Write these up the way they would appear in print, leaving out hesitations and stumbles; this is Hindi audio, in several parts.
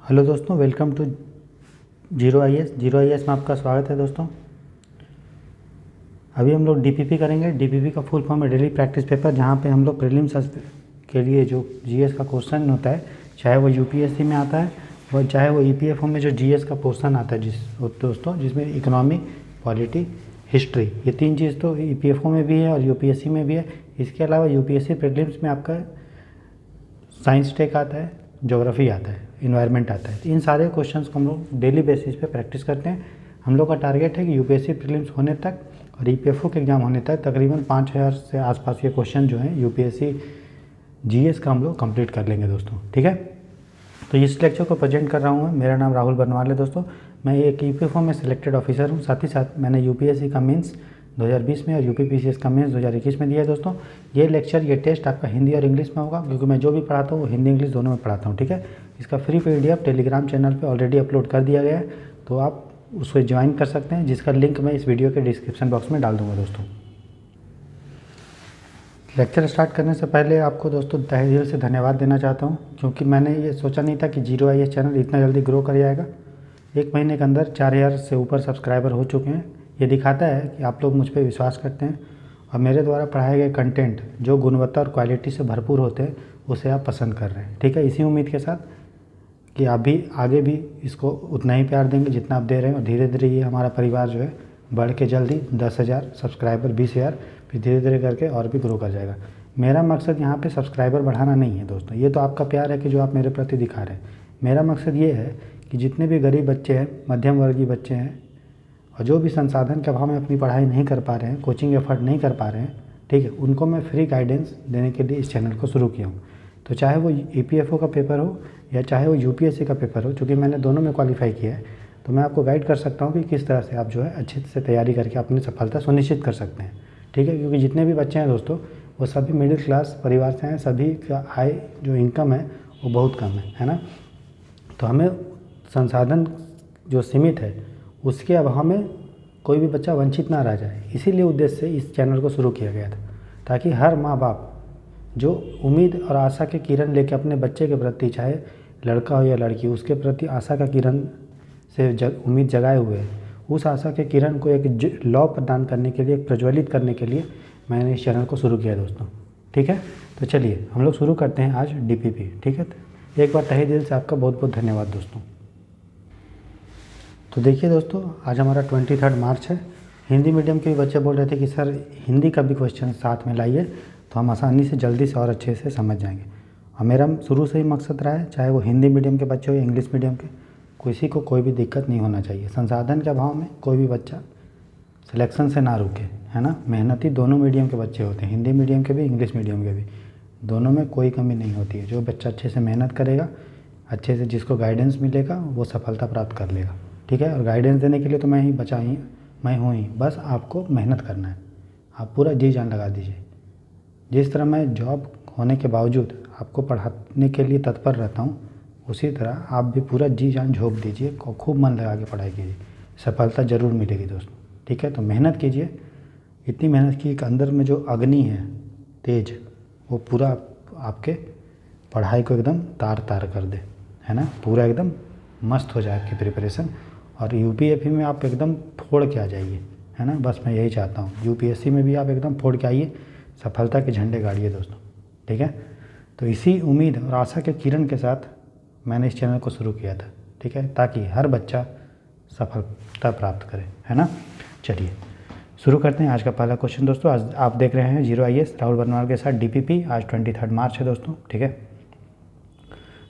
हेलो दोस्तों, welcome to zero I S में आपका स्वागत है दोस्तों। अभी हम लोग डीपीपी करेंगे। डीपीपी का फुल फॉर्म है डेली प्रैक्टिस पेपर, जहाँ पे हम लोग प्रीलिम्स के लिए जो जीएस का क्वेश्चन होता है, चाहे वो यूपीएससी में आता है और चाहे वो ईपीएफओ में जो जीएस का पोर्शन आता है दोस्तों, जिसमें इकोनॉमी, पॉलिटी, हिस्ट्री, ये तीन चीज़ तो ईपीएफओ में भी है और यूपीएससी में भी है। इसके अलावा यूपीएससी प्रीलिम्स में आपका साइंस टेक आता है, ज्योग्राफी आता है, इन्वायरमेंट आता है। इन सारे क्वेश्चंस को हम लोग डेली बेसिस पे प्रैक्टिस करते हैं। हम लोग का टारगेट है कि यूपीएससी प्रीलिम्स होने तक और ईपीएफओ के एग्ज़ाम होने तक तकरीबन 5000 से आसपास के क्वेश्चन जो हैं यूपीएससी जीएस का हम लोग कंप्लीट कर लेंगे दोस्तों। ठीक है, तो इस लेक्चर को प्रेजेंट कर रहा हूँ। मेरा नाम राहुल बरनवाल है दोस्तों। मैं एक ईपीएफओ में सिलेक्टेड ऑफिसर हूँ। साथ ही साथ मैंने यूपीएससी का मेंस 2020 में और यूपीपीसीएस का मेंस 2021 में दिया है दोस्तों। ये लेक्चर, ये टेस्ट आपका हिंदी और इंग्लिश में होगा, क्योंकि मैं जो भी पढ़ाता हूँ वो हिंदी इंग्लिश दोनों में पढ़ाता हूँ। ठीक है, इसका फ्री पीडीएफ टेलीग्राम चैनल पे ऑलरेडी अपलोड कर दिया गया है, तो आप उसको ज्वाइन कर सकते हैं, जिसका लिंक मैं इस वीडियो के डिस्क्रिप्शन बॉक्स में डाल दूँगा दोस्तों। लेक्चर स्टार्ट करने से पहले आपको दोस्तों तहे दिल से धन्यवाद देना चाहता हूं, क्योंकि मैंने ये सोचा नहीं था कि जीरो आई एस चैनल इतना जल्दी ग्रो कर जाएगा। एक महीने के अंदर 4000 से ऊपर सब्सक्राइबर हो चुके हैं। ये दिखाता है कि आप लोग मुझ पर विश्वास करते हैं और मेरे द्वारा पढ़ाए गए कंटेंट जो गुणवत्ता और क्वालिटी से भरपूर होते हैं उसे आप पसंद कर रहे हैं। ठीक है, इसी उम्मीद के साथ कि आप भी आगे भी इसको उतना ही प्यार देंगे जितना आप दे रहे हैं, और धीरे धीरे ये हमारा परिवार जो है बढ़ के जल्दी 10,000 सब्सक्राइबर, 20,000, फिर धीरे धीरे करके और भी ग्रो कर जाएगा। मेरा मकसद यहाँ पे सब्सक्राइबर बढ़ाना नहीं है दोस्तों, ये तो आपका प्यार है कि जो आप मेरे प्रति दिखा रहे हैं। मेरा मकसद ये है कि जितने भी गरीब बच्चे हैं, मध्यम वर्गीय बच्चे हैं और जो भी संसाधन के अभाव में अपनी पढ़ाई नहीं कर पा रहे हैं, कोचिंग एफर्ट नहीं कर पा रहे हैं, ठीक है, उनको मैं फ्री गाइडेंस देने के लिए इस चैनल को शुरू किया हूँ। तो चाहे वो ईपीएफओ का पेपर हो या चाहे वो यूपीएससी का पेपर हो, चूँकि मैंने दोनों में क्वालिफाई किया है, तो मैं आपको गाइड कर सकता हूँ कि किस तरह से आप जो है अच्छे से तैयारी करके अपनी सफलता सुनिश्चित कर सकते हैं। ठीक है, क्योंकि जितने भी बच्चे हैं दोस्तों वो सभी मिडिल क्लास परिवार से हैं, सभी का आय जो इनकम है वो बहुत कम है ना। तो हमें संसाधन जो सीमित है उसके अभाव में कोई भी बच्चा वंचित ना रह जाए, इसीलिए उद्देश्य से इस चैनल को शुरू किया गया था, ताकि हर माँ बाप जो उम्मीद और आशा के किरण लेके अपने बच्चे के प्रति, चाहे लड़का हो या लड़की, उसके प्रति आशा का किरण से उम्मीद जगाए हुए है, उस आशा के किरण को एक लौ प्रदान करने के लिए, प्रज्वलित करने के लिए मैंने इस चैनल को शुरू किया दोस्तों। ठीक है, तो चलिए हम लोग शुरू करते हैं आज डीपीपी। ठीक है, एक बार तहे दिल से आपका बहुत बहुत धन्यवाद दोस्तों। तो देखिए दोस्तों, आज हमारा 23 मार्च है। हिंदी मीडियम के बच्चे बोल रहे थे कि सर हिंदी का भी क्वेश्चन साथ में लाइए, तो हम आसानी से, जल्दी से और अच्छे से समझ जाएंगे। और मेरा शुरू से ही मकसद रहा है, चाहे वो हिंदी मीडियम के बच्चे हो या इंग्लिश मीडियम के, किसी को कोई भी दिक्कत नहीं होना चाहिए। संसाधन के अभाव में कोई भी बच्चा सिलेक्शन से ना रुके, है ना। मेहनती दोनों मीडियम के बच्चे होते हैं, हिंदी मीडियम के भी, इंग्लिश मीडियम के भी, दोनों में कोई कमी नहीं होती है। जो बच्चा अच्छे से मेहनत करेगा, अच्छे से जिसको गाइडेंस मिलेगा, वो सफलता प्राप्त कर लेगा। ठीक है, और गाइडेंस देने के लिए तो मैं हूँ ही, बस आपको मेहनत करना है। आप पूरा जी जान लगा दीजिए। जिस तरह मैं जॉब होने के बावजूद आपको पढ़ाने के लिए तत्पर रहता हूँ, उसी तरह आप भी पूरा जी जान झोंक दीजिए, खूब मन लगा के पढ़ाई कीजिए, सफलता ज़रूर मिलेगी दोस्तों। ठीक है, तो मेहनत कीजिए, इतनी मेहनत की कि अंदर में जो अग्नि है तेज, वो पूरा आपके पढ़ाई को एकदम तार तार कर दे, है ना। पूरा एकदम मस्त हो जाए आपकी प्रिपरेशन, और यूपीएससी में आप एकदम फोड़ के आ जाइए, है ना। बस मैं यही चाहता हूँ, यूपीएससी में भी आप एकदम फोड़ के आइए, सफलता के झंडे गाड़िए दोस्तों। ठीक है, तो इसी उम्मीद और आशा के किरण के साथ मैंने इस चैनल को शुरू किया था। ठीक है, ताकि हर बच्चा सफलता प्राप्त करे, है ना। चलिए शुरू करते हैं आज का पहला क्वेश्चन दोस्तों। आज आप देख रहे हैं zero I S Rahul Barnwal के साथ डीपीपी। आज 23 मार्च है दोस्तों। ठीक है,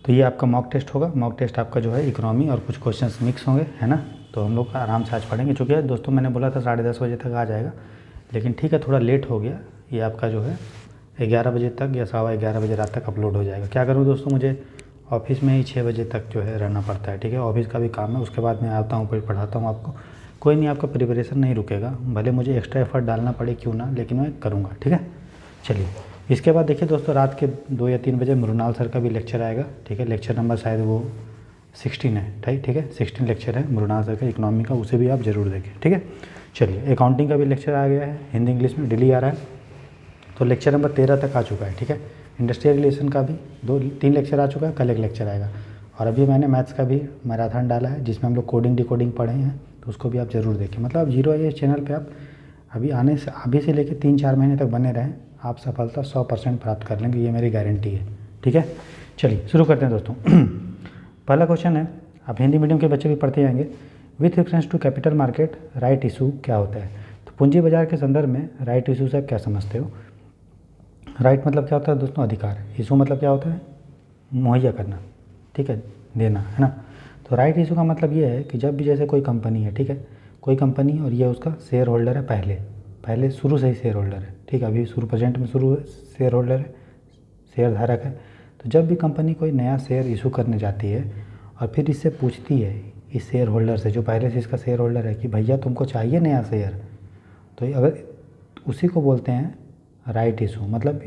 तो ये आपका मॉक टेस्ट होगा। मॉक टेस्ट आपका जो है इकोनॉमी और कुछ क्वेश्चंस मिक्स होंगे, है ना। तो हम लोग आराम से आज पढ़ेंगे। चूँकि दोस्तों मैंने बोला था 10:30 बजे तक आ जाएगा, लेकिन ठीक है, थोड़ा लेट हो गया। ये आपका जो है 11 बजे तक या 11:15 बजे रात तक अपलोड हो जाएगा। क्या करूँ दोस्तों, मुझे ऑफिस में ही 6 बजे तक जो है रहना पड़ता है। ठीक है, ऑफिस का भी काम है, उसके बाद मैं आता हूँ, फिर पढ़ाता हूँ आपको। कोई नहीं, आपका प्रिपरेशन नहीं रुकेगा, भले मुझे एक्स्ट्रा एफर्ट डालना पड़े क्यों ना, लेकिन मैं करूँगा। ठीक है, चलिए इसके बाद देखिए दोस्तों, रात के 2 या 3 बजे मृणाल सर का भी लेक्चर आएगा। ठीक है, लेक्चर नंबर शायद वो 16 है। ठीक है, 16 लेक्चर है मृणाल सर का इकोनॉमी का, उसे भी आप ज़रूर देखें। ठीक है, चलिए अकाउंटिंग का भी लेक्चर आ गया है, हिंदी इंग्लिश में डेली आ रहा है, तो लेक्चर नंबर 13 तक आ चुका है। ठीक है, इंडस्ट्रियल रिलेशन का भी 2-3 लेक्चर आ चुका है, कल एक लेक्चर आएगा। और अभी मैंने मैथ्स का भी मैराथन डाला है जिसमें हम लोग कोडिंग डिकोडिंग पढ़े हैं, तो उसको भी आप ज़रूर देखें। मतलब जीरो आई चैनल पे आप अभी से लेकर 3-4 महीने तक बने रहें, आप सफलता 100% प्राप्त कर लेंगे, ये मेरी गारंटी है। ठीक है, चलिए शुरू करते हैं दोस्तों। पहला क्वेश्चन है, आप हिंदी मीडियम के बच्चे भी पढ़ते जाएंगे। With reference to capital market right issue क्या होता है? तो पूंजी बाजार के संदर्भ में राइट इशू से आप क्या समझते हो? राइट मतलब क्या होता है दोस्तों? अधिकार। इशू मतलब क्या होता है? मुहैया करना, ठीक है, देना, है ना। तो राइट इशू का मतलब ये है कि जब भी जैसे कोई कंपनी है, ठीक है, कोई कंपनी और ये उसका शेयर होल्डर है, पहले शुरू से ही शेयर होल्डर है, ठीक है, अभी शुरू प्रेजेंट में शुरू शेयर होल्डर है, शेयर धारक है। तो जब भी कंपनी कोई नया शेयर इशू करने जाती है और फिर इससे पूछती है इस शेयर होल्डर से, जो पहले से इसका शेयर होल्डर है, कि भैया तुमको चाहिए नया शेयर, तो अगर उसी को बोलते हैं राइट इशू। मतलब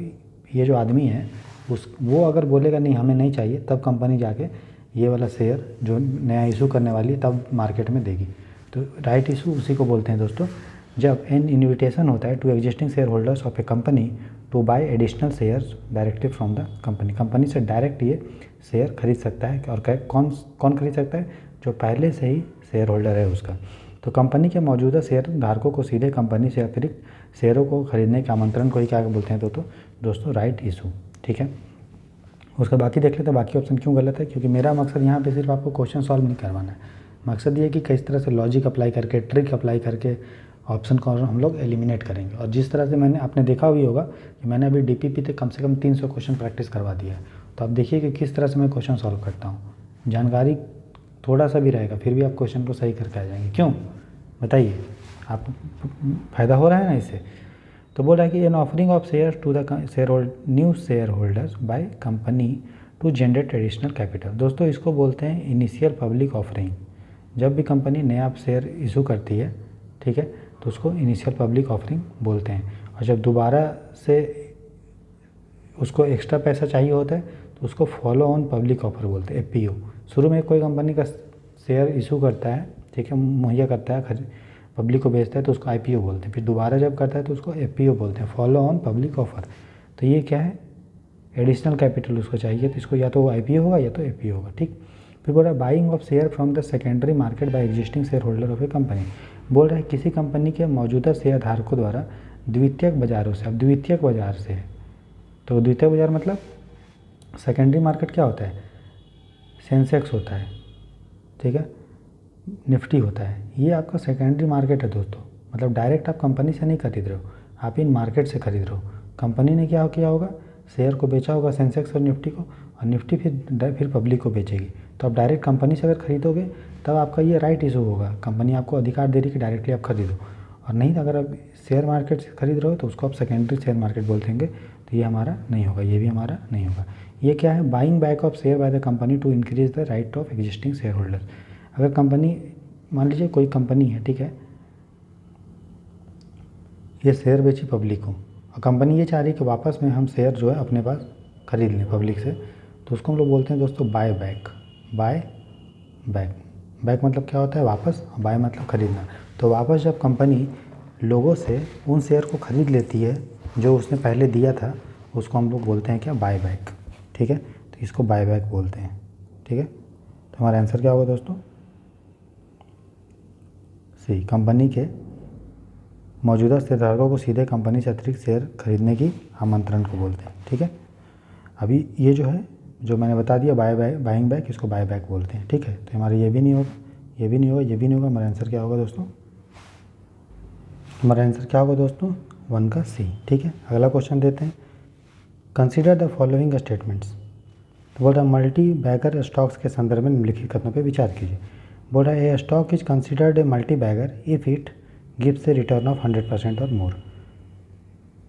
ये जो आदमी है वो अगर बोलेगा नहीं हमें नहीं चाहिए, तब कंपनी जाके ये वाला शेयर जो नया इशू करने वाली है तब मार्केट में देगी। तो राइट इशू उसी को बोलते हैं दोस्तों, जब एन इन्विटेशन होता है to existing share holders of a company to buy additional shares directly from the company से डायरेक्ट ये शेयर खरीद सकता है। और कौन खरीद सकता है? जो पहले से ही शेयर होल्डर है उसका। तो कंपनी के मौजूदा शेयर धारकों को सीधे कंपनी से अतिरिक्त शेयरों को खरीदने के आमंत्रण को ही क्या बोलते हैं दोस्तों राइट इशू। ठीक है, उसका बाकी देख लेते हैं, बाकी ऑप्शन क्यों गलत है। क्योंकि मेरा मकसद यहाँ पे सिर्फ आपको क्वेश्चन सॉल्व नहीं करवाना है, मकसद ये है कि किस तरह से लॉजिक अप्लाई करके, ट्रिक अप्लाई करके ऑप्शन को हम लोग एलिमिनेट करेंगे। और जिस तरह से आपने देखा भी होगा कि मैंने अभी डीपीपी तक कम से कम 300 क्वेश्चन प्रैक्टिस करवा दिया है। तो आप देखिए कि किस तरह से मैं क्वेश्चन सॉल्व करता हूँ। जानकारी थोड़ा सा भी रहेगा फिर भी आप क्वेश्चन को सही करके आ जाएंगे। क्यों बताइए, आप फ़ायदा हो रहा है ना इससे। तो बोल रहा है कि an offering of share to the new share holders by company to generate additional capital. दोस्तों इसको बोलते हैं इनिशियल पब्लिक ऑफरिंग। जब भी कंपनी नया शेयर इशू करती है, ठीक है, तो उसको इनिशियल पब्लिक ऑफरिंग बोलते हैं। और जब दोबारा से उसको एक्स्ट्रा पैसा चाहिए होता है तो उसको फॉलो ऑन पब्लिक ऑफर बोलते हैं, एफपीओ। शुरू में कोई कंपनी का शेयर इशू करता है, ठीक है, मुहैया करता है, पब्लिक को बेचता है, तो उसको आईपीओ बोलते हैं। फिर दोबारा जब करता है तो उसको एफपीओ बोलते हैं, फॉलो ऑन पब्लिक ऑफर। तो ये क्या है? एडिशनल कैपिटल उसको चाहिए, तो इसको या तो आईपीओ होगा या तो एफपीओ होगा। ठीक, फिर बोल रहा है buying of share from the secondary market by existing share holder of a company. बोल रहा है किसी कंपनी के मौजूदा शेयर धारकों द्वारा द्वितीयक बाजारों से। अब द्वितीयक बाजार से है तो द्वितीयक बाजार मतलब सेकेंडरी मार्केट क्या होता है? सेंसेक्स होता है, ठीक है, निफ्टी होता है, ये आपका सेकेंडरी मार्केट है दोस्तों। मतलब डायरेक्ट आप कंपनी से नहीं खरीद रहे हो, आप इन मार्केट से खरीद रहे हो। कंपनी ने क्या किया होगा? शेयर को बेचा होगा, सेंसेक्स और निफ्टी को, और निफ्टी फिर पब्लिक को बेचेगी। तो आप डायरेक्ट कंपनी से अगर खरीदोगे तब आपका ये राइट इशू होगा, कंपनी आपको अधिकार दे रही कि डायरेक्टली आप खरीदो। और नहीं, अगर आप शेयर मार्केट से खरीद रहे हो तो उसको आप सेकेंडरी शेयर मार्केट बोल देंगे, तो ये हमारा नहीं होगा, ये भी हमारा नहीं होगा। ये क्या है? Buying back of share by the company to increase the right of existing share holder. अगर कंपनी, मान लीजिए कोई कंपनी है, ठीक है, ये शेयर बेची पब्लिक को, और कंपनी ये चाह रही है कि वापस में हम शेयर जो है अपने पास खरीद लें पब्लिक से, तो उसको हम लोग बोलते हैं दोस्तों बाय बैक। बैक मतलब क्या होता है? वापस। बाय मतलब खरीदना। तो वापस जब कंपनी लोगों से उन शेयर को खरीद लेती है जो उसने पहले दिया था, उसको हम लोग बोलते हैं क्या? Buy back. ठीक है, तो इसको बाय बैक बोलते हैं। ठीक है, तो हमारा आंसर क्या होगा दोस्तों? सी, कंपनी के मौजूदा शेयरधारकों को सीधे कंपनी से अतिरिक्त शेयर खरीदने की आमंत्रण को बोलते हैं। ठीक है, अभी ये जो है, जो मैंने बता दिया बाइंग बैक, इसको बाय बैक बोलते हैं। ठीक है, तो हमारा ये भी नहीं होगा, ये भी नहीं होगा, ये भी नहीं होगा। हमारा आंसर क्या होगा दोस्तों? हमारा आंसर क्या होगा दोस्तों? 1 का सी। ठीक है, अगला क्वेश्चन देते हैं। Consider the following statements. तो बोल रहा है मल्टी बैगर स्टॉक्स के संदर्भ में निम्नलिखित कथनों पर विचार कीजिए। बोल रहा है a stock is considered a multi bagger if it gives a return of 100% और मोर।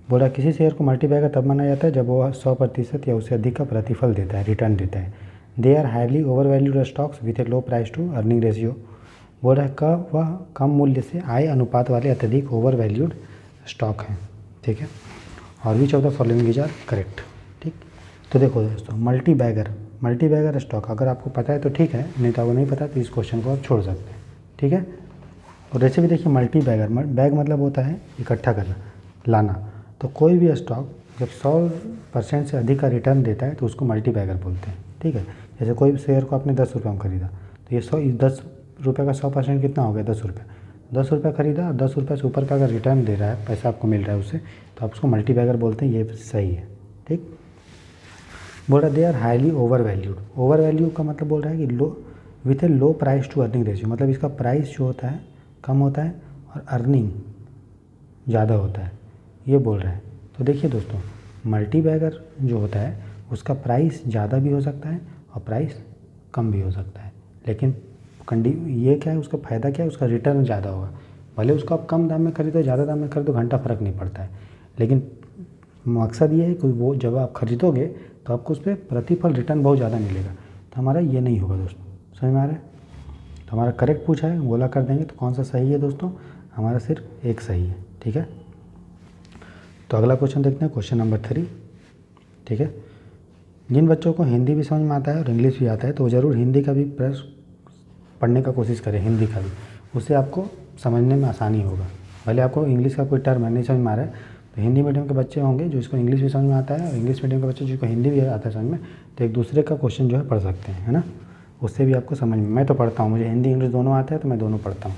बोल रहा है किसी शेयर को मल्टी बैगर तब माना जाता है जब वो 100% या उससे अधिक का प्रतिफल देता है, रिटर्न देता है। They are highly over valued stocks with a low price to earning ratio. बोल रहा है वह कम मूल्य से आय अनुपात वाले अत्यधिक ओवर वैल्यूड स्टॉक हैं। ठीक है, और which of the following is are correct. ठीक, तो देखो दोस्तों, मल्टी बैगर स्टॉक अगर आपको पता है तो ठीक है, नहीं तो आपको नहीं पता तो इस क्वेश्चन को आप छोड़ सकते हैं। ठीक है, और वैसे भी देखिए मल्टी बैगर, बैग मतलब होता है इकट्ठा करना, लाना। तो कोई भी स्टॉक जब 100% से अधिक का रिटर्न देता है तो उसको मल्टी बैगर बोलते हैं। ठीक है, जैसे कोई शेयर को आपने 10 रुपये में खरीदा, तो ये 10 रुपये का 100% कितना हो गया, 10 रुपये। 10 रुपये खरीदा और 10 रुपये से ऊपर का अगर रिटर्न दे रहा है, पैसा आपको मिल रहा है उससे, तो आप उसको मल्टीबैगर बोलते हैं, ये सही है। ठीक। बोल रहा है they are highly over valued. Over value का मतलब बोल रहा है कि low with a low price to earning ratio, मतलब इसका प्राइस जो होता है कम होता है और अर्निंग ज़्यादा होता है, ये बोल रहा है। तो देखिए दोस्तों, मल्टीबैगर जो होता है उसका प्राइस ज़्यादा भी हो सकता है और प्राइस कम भी हो सकता है, लेकिन ये क्या है, उसका फ़ायदा क्या है, उसका रिटर्न ज़्यादा होगा। भले उसको आप कम दाम में खरीदो, ज़्यादा दाम में खरीदो, घंटा फ़र्क नहीं पड़ता है, लेकिन मकसद ये है कि वो जब आप खरीदोगे तो आपको उस पर प्रतिफल रिटर्न बहुत ज़्यादा मिलेगा। तो हमारा ये नहीं होगा दोस्तों, समझ में आ रहा है। तो हमारा करेक्ट पूछा है, गोला कर देंगे तो कौन सा सही है दोस्तों, हमारा सिर्फ एक सही है। ठीक है, तो अगला क्वेश्चन देखते हैं, क्वेश्चन नंबर 3। ठीक है, जिन बच्चों को हिंदी भी समझ में आता है और इंग्लिश भी आता है तो वो ज़रूर हिंदी का भी प्रश्न पढ़ने का कोशिश करें, हिंदी का भी, उससे आपको समझने में आसानी होगा। भले आपको इंग्लिश का कोई टर्म नहीं समझ में आ रहा है, तो हिंदी मीडियम के बच्चे होंगे जो इसको इंग्लिश भी समझ में आता है, और इंग्लिश मीडियम के बच्चे जिसको हिंदी भी आता है समझ में, तो एक दूसरे का क्वेश्चन जो है पढ़ सकते हैं, है ना। उससे भी आपको समझ में, मैं तो पढ़ता हूँ, मुझे हिंदी इंग्लिश दोनों आता है, तो मैं दोनों पढ़ता हूँ।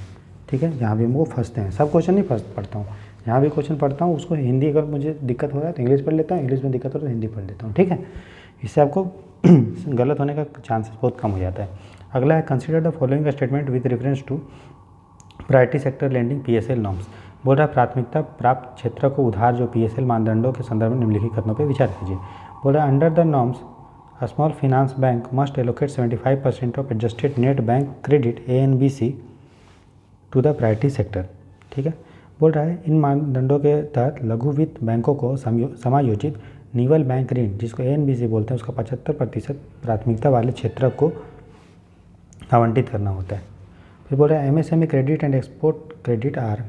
ठीक है, जहाँ भी हम वो फंसते हैं, सब क्वेश्चन नहीं पढ़ता हूँ, जहाँ भी क्वेश्चन पढ़ता हूँ उसको हिंदी अगर मुझे दिक्कत हो रहा है तो इंग्लिश पढ़ लेता हूँ, इंग्लिश में दिक्कत हो रहा है तो हिंदी पढ़ लेता हूँ। ठीक है, इससे आपको गलत होने का चांसेस बहुत कम हो जाता है। अगला है consider the following statement with reference to priority sector lending PSL norms. बोल रहा है प्राथमिकता प्राप्त क्षेत्र को उधार जो PSL मानदंडों के संदर्भ में निम्नलिखित कथनों पर विचार कीजिए। बोल रहा है under the norms a small finance bank must allocate 75% of adjusted net bank credit ANBC to the priority sector. ठीक है, बोल रहा है इन मानदंडों के तहत लघु वित्त बैंकों को समायोजित निवल बैंक ऋण जिसको ANBC बोलते हैं उसका 75% प्राथमिकता वाले क्षेत्र को आवंटित करना होता है। फिर बोल रहा है MSME credit and export credit are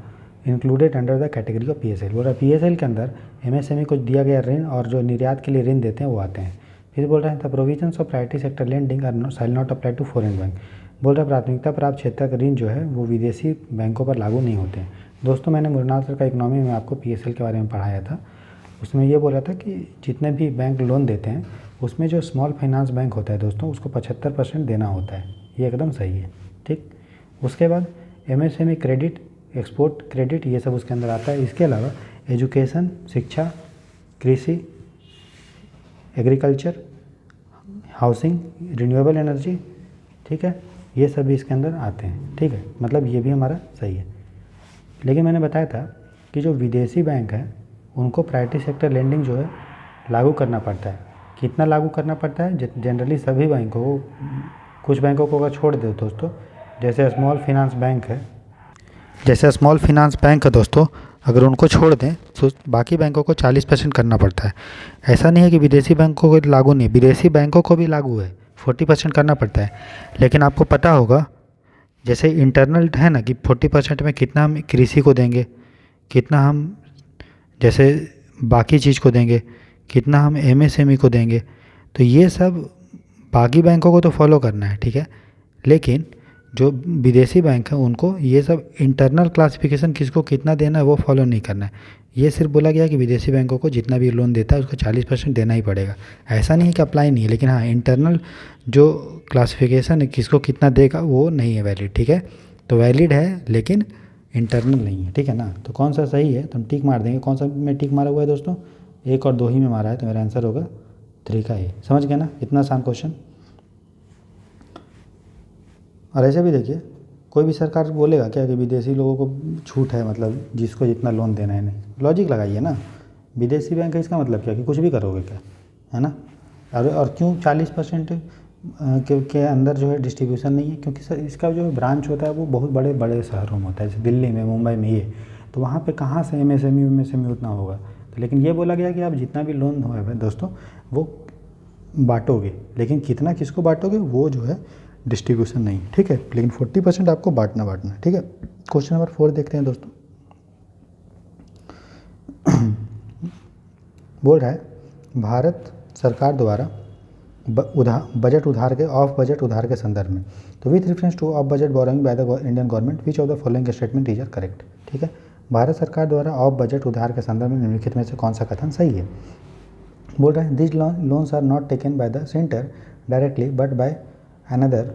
included under the category of PSL। बोल रहा है PSL के अंदर MSME को दिया गया ऋण और जो निर्यात के लिए ऋण देते हैं वो आते हैं। फिर बोल रहे हैं the provisions of priority sector lending are shall not apply to foreign bank. बोल रहा है प्राथमिकता प्राप्त क्षेत्र का ऋण जो है वो विदेशी बैंकों पर लागू नहीं होते हैं। दोस्तों मैंने मृणाल सर का इकोनॉमी में आपको PSL के बारे में पढ़ाया था, उसमें ये बोला था कि जितने भी बैंक लोन देते हैं उसमें जो स्मॉल फाइनेंस बैंक होता है दोस्तों उसको 75% देना होता है, ये एकदम सही है। ठीक, उसके बाद MSME क्रेडिट, एक्सपोर्ट क्रेडिट, ये सब उसके अंदर आता है। इसके अलावा एजुकेशन, शिक्षा, कृषि, एग्रीकल्चर, हाउसिंग, रिन्यूएबल एनर्जी, ठीक है, ये सब भी इसके अंदर आते हैं। ठीक है, मतलब ये भी हमारा सही है। लेकिन मैंने बताया था कि जो विदेशी बैंक है उनको प्रायोरिटी सेक्टर लेंडिंग जो है लागू करना पड़ता है। कितना लागू करना पड़ता है, जनरली सभी बैंकों को, कुछ बैंकों को अगर छोड़ दो दोस्तों, जैसे स्मॉल फाइनेंस बैंक है, दोस्तों अगर उनको छोड़ दें तो बाकी बैंकों को 40% करना पड़ता है। ऐसा नहीं है कि विदेशी बैंकों को लागू नहीं, विदेशी बैंकों को भी लागू है, 40% करना पड़ता है। लेकिन आपको पता होगा जैसे इंटरनल है ना कि 40% में कितना हम कृषि को देंगे, कितना हम जैसे बाकी चीज़ को देंगे, कितना हम MSME को देंगे, तो ये सब बाकी बैंकों को तो फॉलो करना है। ठीक है, लेकिन जो विदेशी बैंक है उनको ये सब इंटरनल क्लासिफिकेशन किसको कितना देना है वो फॉलो नहीं करना है। ये सिर्फ बोला गया कि विदेशी बैंकों को जितना भी लोन देता है उसको 40% देना ही पड़ेगा। ऐसा नहीं है कि अप्लाई नहीं है, लेकिन हाँ इंटरनल जो क्लासिफिकेशन है किसको कितना देगा वो नहीं है वैलिड। ठीक है, तो वैलिड है लेकिन इंटरनल नहीं है। ठीक है ना, तो कौन सा सही है तो हम टिक मार देंगे। कौन सा में टिक मारा हुआ है दोस्तों, 1 और 2 ही में मारा है, तो मेरा आंसर होगा 3 का A। समझ गए ना, इतना आसान क्वेश्चन। और ऐसे भी देखिए, कोई भी सरकार बोलेगा क्या कि विदेशी लोगों को छूट है, मतलब जिसको जितना लोन देना है, नहीं, लॉजिक लगाइए ना, विदेशी बैंक है इसका मतलब क्या कि कुछ भी करोगे क्या, है ना। और क्यों 40% के अंदर जो है डिस्ट्रीब्यूशन नहीं है, क्योंकि सर इसका जो ब्रांच होता है वो बहुत बड़े बड़े शहरों में होता है, जैसे दिल्ली में, मुंबई में, ये तो वहाँ पे कहाँ से MSME उतना होगा। तो लेकिन ये बोला गया कि आप जितना भी लोन हो है दोस्तों वो बांटोगे, लेकिन कितना किसको बांटोगे वो जो है डिस्ट्रीब्यूशन नहीं। ठीक है, लेकिन 40% आपको बांटना है। ठीक है, क्वेश्चन नंबर 4 देखते हैं दोस्तों। बोल रहा है भारत सरकार द्वारा बजट उधार के ऑफ बजट उधार के संदर्भ में, तो with reference to of budget borrowing by the Indian government which of the following statement is are correct. ठीक है, भारत सरकार द्वारा ऑफ बजट उधार के संदर्भ में निम्नलिखित में से कौन सा कथन सही है। बोल रहा है this loans are not taken by the centre directly but by another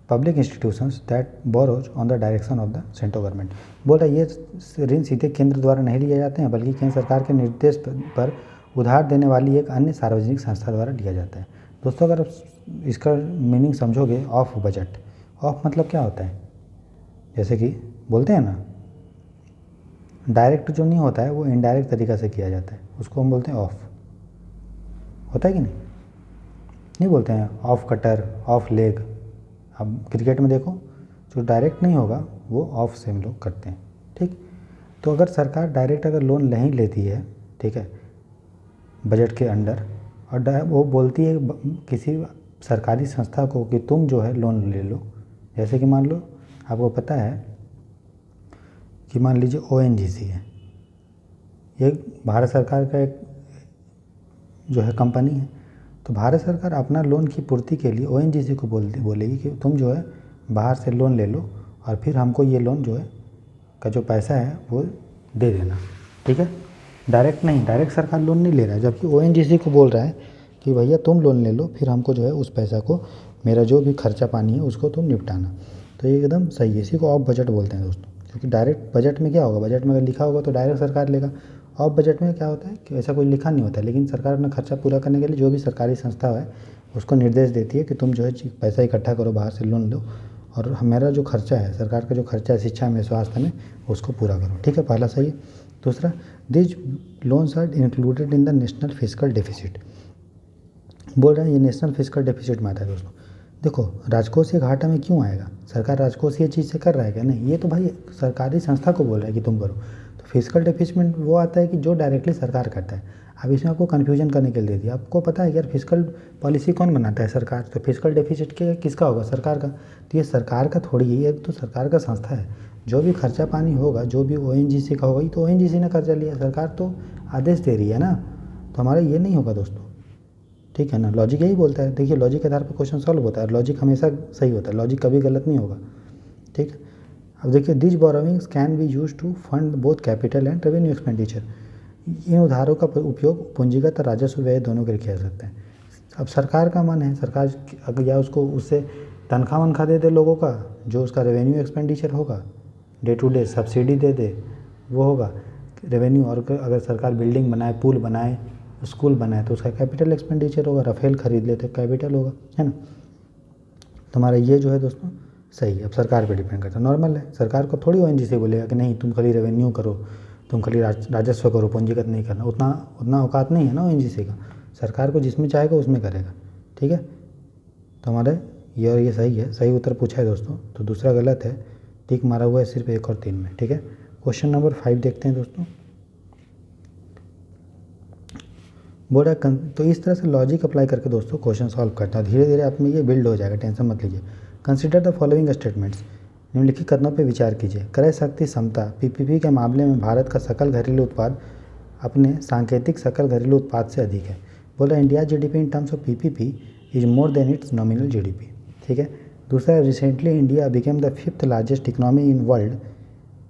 public institutions that borrows on the direction of the central government. बोल रहा है ये ऋण सीधे केंद्र द्वारा नहीं लिए जाते हैं बल्कि केंद्र सरकार के निर्देश पर उधार देने वाली एक अन्य सार्वजनिक संस्था द्वारा लिया जाता है। दोस्तों अगर आप इसका मीनिंग समझोगे, ऑफ बजट, ऑफ मतलब क्या होता है, जैसे कि बोलते हैं ना डायरेक्ट जो नहीं होता है वो इनडायरेक्ट तरीक़ा से किया जाता है, उसको हम बोलते हैं ऑफ। होता है कि नहीं बोलते हैं ऑफ कटर, ऑफ लेग। अब क्रिकेट में देखो जो डायरेक्ट नहीं होगा वो ऑफ से हम लोग करते हैं, ठीक। तो अगर सरकार डायरेक्ट अगर लोन नहीं लेती है, ठीक है, बजट के अंडर, और वो बोलती है किसी सरकारी संस्था को कि तुम जो है लोन ले लो, जैसे कि मान लो आपको पता है कि मान लीजिए ONGC है, ये भारत सरकार का एक जो है कंपनी है। तो भारत सरकार अपना लोन की पूर्ति के लिए ONGC को बोलेगी कि तुम जो है बाहर से लोन ले लो और फिर हमको ये लोन जो है का जो पैसा है वो दे देना, ठीक है। डायरेक्ट नहीं, डायरेक्ट सरकार लोन नहीं ले रहा है, जबकि ONGC को बोल रहा है कि भैया तुम लोन ले लो, फिर हमको जो है उस पैसा को, मेरा जो भी खर्चा पानी है उसको तुम निपटाना। तो ये एकदम सही है, इसी को ऑफ बजट बोलते हैं दोस्तों। क्योंकि डायरेक्ट बजट में क्या होगा, बजट में अगर लिखा होगा तो डायरेक्ट सरकार लेगा। ऑफ बजट में क्या होता है कि ऐसा कोई लिखा नहीं होता है, लेकिन सरकार अपना खर्चा पूरा करने के लिए जो भी सरकारी संस्था है उसको निर्देश देती है कि तुम जो है पैसा इकट्ठा करो, बाहर से लोन लो और हमारा जो खर्चा है, सरकार का जो खर्चा है शिक्षा में, स्वास्थ्य में, उसको पूरा करो, ठीक है। पहला सही है। दूसरा, this loans are included in the national fiscal deficit. बोल रहे हैं ये नेशनल फिस्कल डेफिसिट में आता है दोस्तों। देखो राजकोषीय घाटा में क्यों आएगा, सरकार राजकोषीय चीज़ से कर रहा है क्या, नहीं, ये तो भाई सरकारी संस्था को बोल रहा है कि तुम करो। तो फिस्कल डेफिसिट वो आता है कि जो डायरेक्टली सरकार करता है। अब इसमें आपको कन्फ्यूजन करने के लिए दे दिया, आपको पता है यार फिस्कल पॉलिसी कौन बनाता है, सरकार। तो फिस्कल डेफिसिट के किसका होगा, सरकार का। तो ये सरकार का थोड़ी है, ये तो सरकार का संस्था है। जो भी खर्चा पानी होगा, जो भी ONGC का होगा, ये तो ONGC ने कर्जा लिया, सरकार तो आदेश दे रही है ना। तो हमारा ये नहीं होगा दोस्तों, ठीक है ना। लॉजिक यही बोलता है, देखिए लॉजिक के आधार पर क्वेश्चन सॉल्व होता है, लॉजिक हमेशा सही होता है, लॉजिक कभी गलत नहीं होगा, ठीक। अब देखिए this borrowings can be use to fund both capital and revenue expenditure. इन उधारों का उपयोग पूंजीगत और राजस्व व्यय दोनों के लिए किया जा सकता है। अब सरकार का मन है, सरकार अगर या उसको उससे तनख्वाह वनख्वाह दे दे लोगों का, जो उसका रेवेन्यू एक्सपेंडिचर होगा, डे टू डे सब्सिडी दे दे, वो होगा रेवेन्यू। और अगर सरकार बिल्डिंग बनाए, पुल बनाए, स्कूल बनाए तो उसका कैपिटल एक्सपेंडिचर होगा। राफेल खरीद ले तो कैपिटल होगा, है ना। तुम्हारा ये जो है दोस्तों सही है। अब सरकार पे डिपेंड करता है, नॉर्मल है, सरकार को थोड़ी ONGC बोलेगा कि नहीं तुम खाली रेवेन्यू करो, तुम खाली राजस्व करो, पूंजीगत नहीं करना। उतना औकात नहीं है ना ONGC का, सरकार को जिसमें चाहेगा उसमें करेगा, ठीक है। तो हमारे ये और ये सही है, सही उत्तर पूछा है दोस्तों। तो दूसरा गलत है, टिक मारा हुआ है सिर्फ 1 और 3 में, ठीक है। क्वेश्चन नंबर 5 देखते हैं दोस्तों। बोल रहा है तो इस तरह से लॉजिक अप्लाई करके दोस्तों क्वेश्चन सॉल्व करता है, धीरे धीरे आप में ये बिल्ड हो जाएगा, टेंशन मत लीजिए। कंसिडर द फॉलोइंग स्टेटमेंट्स, निम्नलिखित कथनों पे विचार कीजिए। क्रय शक्ति क्षमता PPP के मामले में भारत का सकल घरेलू उत्पाद अपने सांकेतिक सकल घरेलू उत्पाद से अधिक है। बोल रहा है India GDP in terms of PPP is more than it's nominal GDP, ठीक है। दूसरा, recently India became the 5th largest economy in world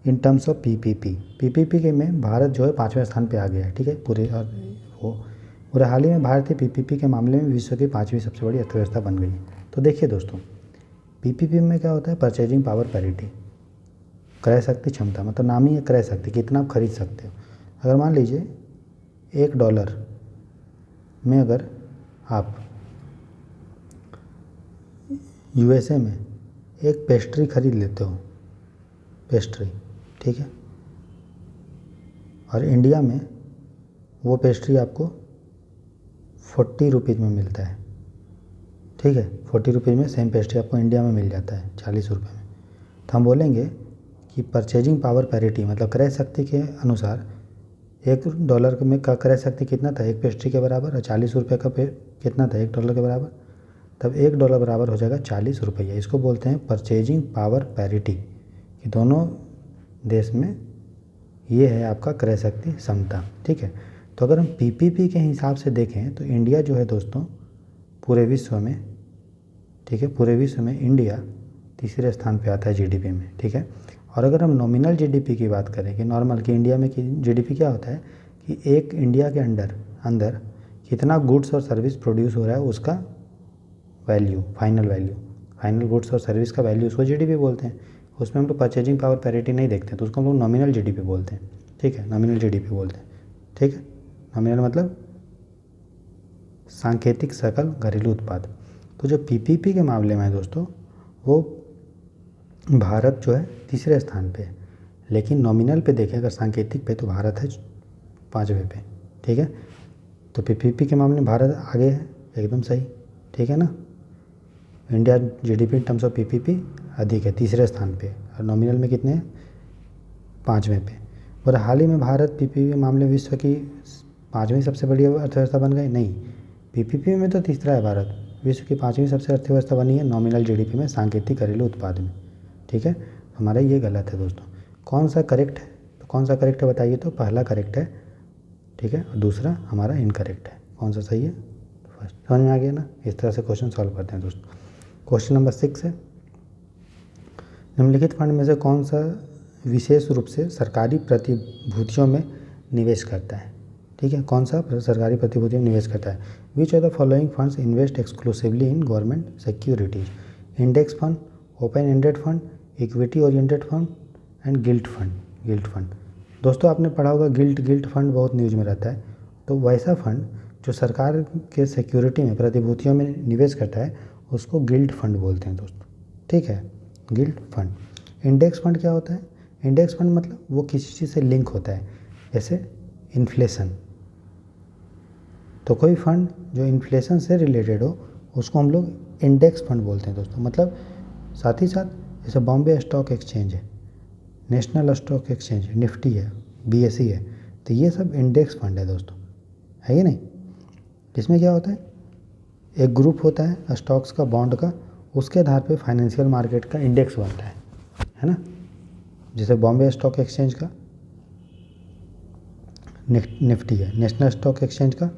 in terms of PPP। PPP के में भारत जो है 5वें स्थान पे आ गया है, ठीक है। पूरे हाल ही में भारतीय PPP के मामले में विश्व की 5वीं सबसे बड़ी अर्थव्यवस्था बन गई। तो देखिए दोस्तों PPP में क्या होता है, परचेजिंग पावर पैरिटी, क्रय शक्ति क्षमता, मतलब नाम ही है क्रय शक्ति, कितना आप खरीद सकते हो। अगर मान लीजिए $1 में अगर आप USA में एक पेस्ट्री खरीद लेते हो, पेस्ट्री, ठीक है, और इंडिया में वो पेस्ट्री आपको 40 रुपीज़ में मिलता है, ठीक है। 40 रुपीज़ में सेम पेस्ट्री आपको इंडिया में मिल जाता है 40 रुपये में। तो हम बोलेंगे कि परचेजिंग पावर पैरिटी मतलब क्रय शक्ति के अनुसार $1 में का क्रय शक्ति कितना था, एक पेस्ट्री के बराबर, और 40 रुपये का कितना था, $1 के बराबर। तब $1 बराबर हो जाएगा 40 रुपये। इसको बोलते हैं परचेजिंग पावर पैरिटी, कि दोनों देश में ये है आपका क्रय शक्ति क्षमता, ठीक है। तो अगर हम PPP के हिसाब से देखें तो इंडिया जो है दोस्तों पूरे विश्व में, ठीक है, पूरे विश्व में इंडिया तीसरे स्थान पे आता है GDP में, ठीक है। और अगर हम नॉमिनल GDP की बात करें कि नॉर्मल कि इंडिया में GDP क्या होता है कि एक इंडिया के अंदर कितना गुड्स और सर्विस प्रोड्यूस हो रहा है उसका वैल्यू, फाइनल गुड्स और सर्विस का वैल्यू, उसको जीडीपी बोलते हैं। उसमें हम लोग परचेजिंग पावर पैरिटी नहीं देखते हैं, तो उसको हम लोग नॉमिनल जीडीपी बोलते हैं। ठीक है, नॉमिनल जीडीपी बोलते हैं। ठीक है, नॉमिनल मतलब सांकेतिक सकल घरेलू उत्पाद। तो जो पीपीपी के मामले में है दोस्तों, वो भारत जो है तीसरे स्थान पे है, लेकिन नॉमिनल पे देखें अगर सांकेतिक पे, तो भारत है 5वें पे। ठीक है, तो पीपीपी के मामले में भारत आगे है, एकदम सही। ठीक है ना, India GDP in terms of PPP अधिक है, तीसरे स्थान पे, और नॉमिनल में कितने हैं, 5वें पे। और हाल ही में भारत पीपीपी के मामले में विश्व की 5वीं सबसे बड़ी अर्थव्यवस्था बन गई? नहीं, पीपीपी में तो तीसरा है भारत, विश्व की 5वीं सबसे अर्थव्यवस्था बनी है नॉमिनल जीडीपी में, सांकेतिक घरेलू उत्पाद में। ठीक है, हमारा ये गलत है दोस्तों। कौन सा करेक्ट है? तो कौन सा करेक्ट है बताइए? तो पहला करेक्ट है। ठीक है, और दूसरा हमारा इनकरेक्ट है। कौन सा सही है? फर्स्ट। समझ में आ गया ना? इस तरह से क्वेश्चन सॉल्व करते हैं दोस्तों। क्वेश्चन नंबर 6 है, निम्नलिखित फंड में से कौन सा विशेष रूप से सरकारी प्रतिभूतियों में निवेश करता है? ठीक है, कौन सा सरकारी प्रतिभूतियों में निवेश करता है? Which of the following funds invest exclusively in government securities? Index fund, open ended fund, equity oriented fund and guilt fund. दोस्तों आपने पढ़ा होगा गिल्ट फंड बहुत न्यूज में रहता है। तो वैसा फंड जो सरकार के सिक्योरिटी में, प्रतिभूतियों में निवेश करता है, उसको गिल्ट फंड बोलते हैं दोस्तों। ठीक है, गिल्ट फंड। इंडेक्स फंड क्या होता है? इंडेक्स फंड मतलब वो किसी चीज़ से लिंक होता है, जैसे इन्फ्लेशन। तो कोई फंड जो इन्फ्लेशन से रिलेटेड हो, उसको हम लोग इंडेक्स फंड बोलते हैं दोस्तों। मतलब साथ ही साथ जैसे बॉम्बे स्टॉक एक्सचेंज है, नेशनल स्टॉक एक्सचेंज है, निफ्टी है, बीएसई है, तो ये सब इंडेक्स फंड है दोस्तों, है ये नहीं? इसमें क्या होता है, एक ग्रुप होता है स्टॉक्स का, बॉन्ड का, उसके आधार पे फाइनेंशियल मार्केट का इंडेक्स बनता है ना? जैसे बॉम्बे स्टॉक एक्सचेंज का निफ्टी है, नेशनल स्टॉक एक्सचेंज का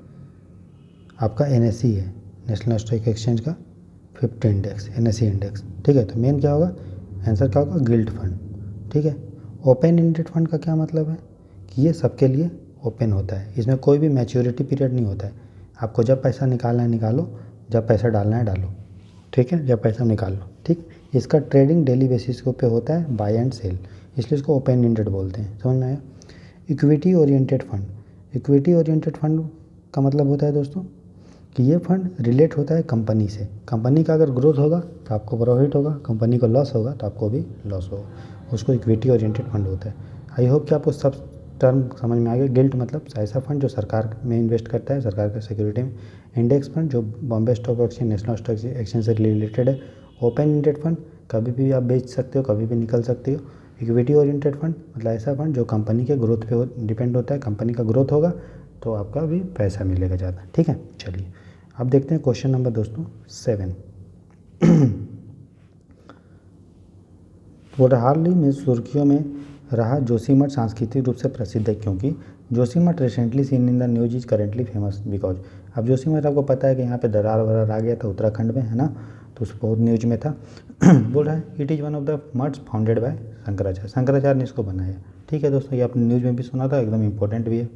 आपका एनएसई है, नेशनल स्टॉक एक्सचेंज का 50 इंडेक्स, एनएसई इंडेक्स। ठीक है, तो मेन क्या होगा, आंसर क्या होगा, गिल्ट फंड। ठीक है, ओपन एंडेड फंड का क्या मतलब है कि ये सबके लिए ओपन होता है, इसमें कोई भी मैच्योरिटी पीरियड नहीं होता है। आपको जब पैसा निकालना है निकालो, जब पैसा डालना है डालो। ठीक है, जब पैसा निकाल लो। ठीक, इसका ट्रेडिंग डेली बेसिस के ऊपर होता है, बाय एंड सेल, इसलिए इसको ओपन एंडेड बोलते हैं। समझ में आया? Equity oriented fund, equity oriented fund का मतलब होता है दोस्तों कि ये फंड रिलेट होता है कंपनी से। कंपनी का अगर ग्रोथ होगा तो आपको प्रॉफिट होगा, कंपनी को लॉस होगा तो आपको भी लॉस होगा, उसको इक्विटी ओरिएंटेड फंड होता है। आई होप कि आपको सब टर्म समझ में आ गया। गिल्ट मतलब ऐसा फंड जो सरकार में इन्वेस्ट करता है, सरकार के सिक्योरिटी में। इंडेक्स फंड जो Bombay stock exchange, national stock exchange से रिलेटेड है। ओपन एंडेड फंड कभी भी आप बेच सकते हो, कभी भी निकल सकते हो। इक्विटी ओरिएंटेड फंड मतलब ऐसा फंड जो कंपनी के ग्रोथ पे डिपेंड होता है, कंपनी का ग्रोथ होगा तो आपका भी पैसा मिलेगा ज़्यादा। ठीक है, चलिए अब देखते हैं क्वेश्चन नंबर दोस्तों 7। बोल रहा, हाल ही में सुर्खियों में रहा जोशीमठ सांस्कृतिक रूप से प्रसिद्ध है क्योंकि Joshimath recently seen in the news is currently famous because. अब जोशीमठ आपको पता है कि यहाँ पे दरार वरार आ गया था उत्तराखंड में, है ना? तो उस बहुत न्यूज में था। बोल रहा है it is one of the maths founded by Shankaracharya, Shankaracharya ने इसको बनाया। ठीक है दोस्तों, ये आपने न्यूज़ में भी सुना था, एकदम इंपॉर्टेंट भी है।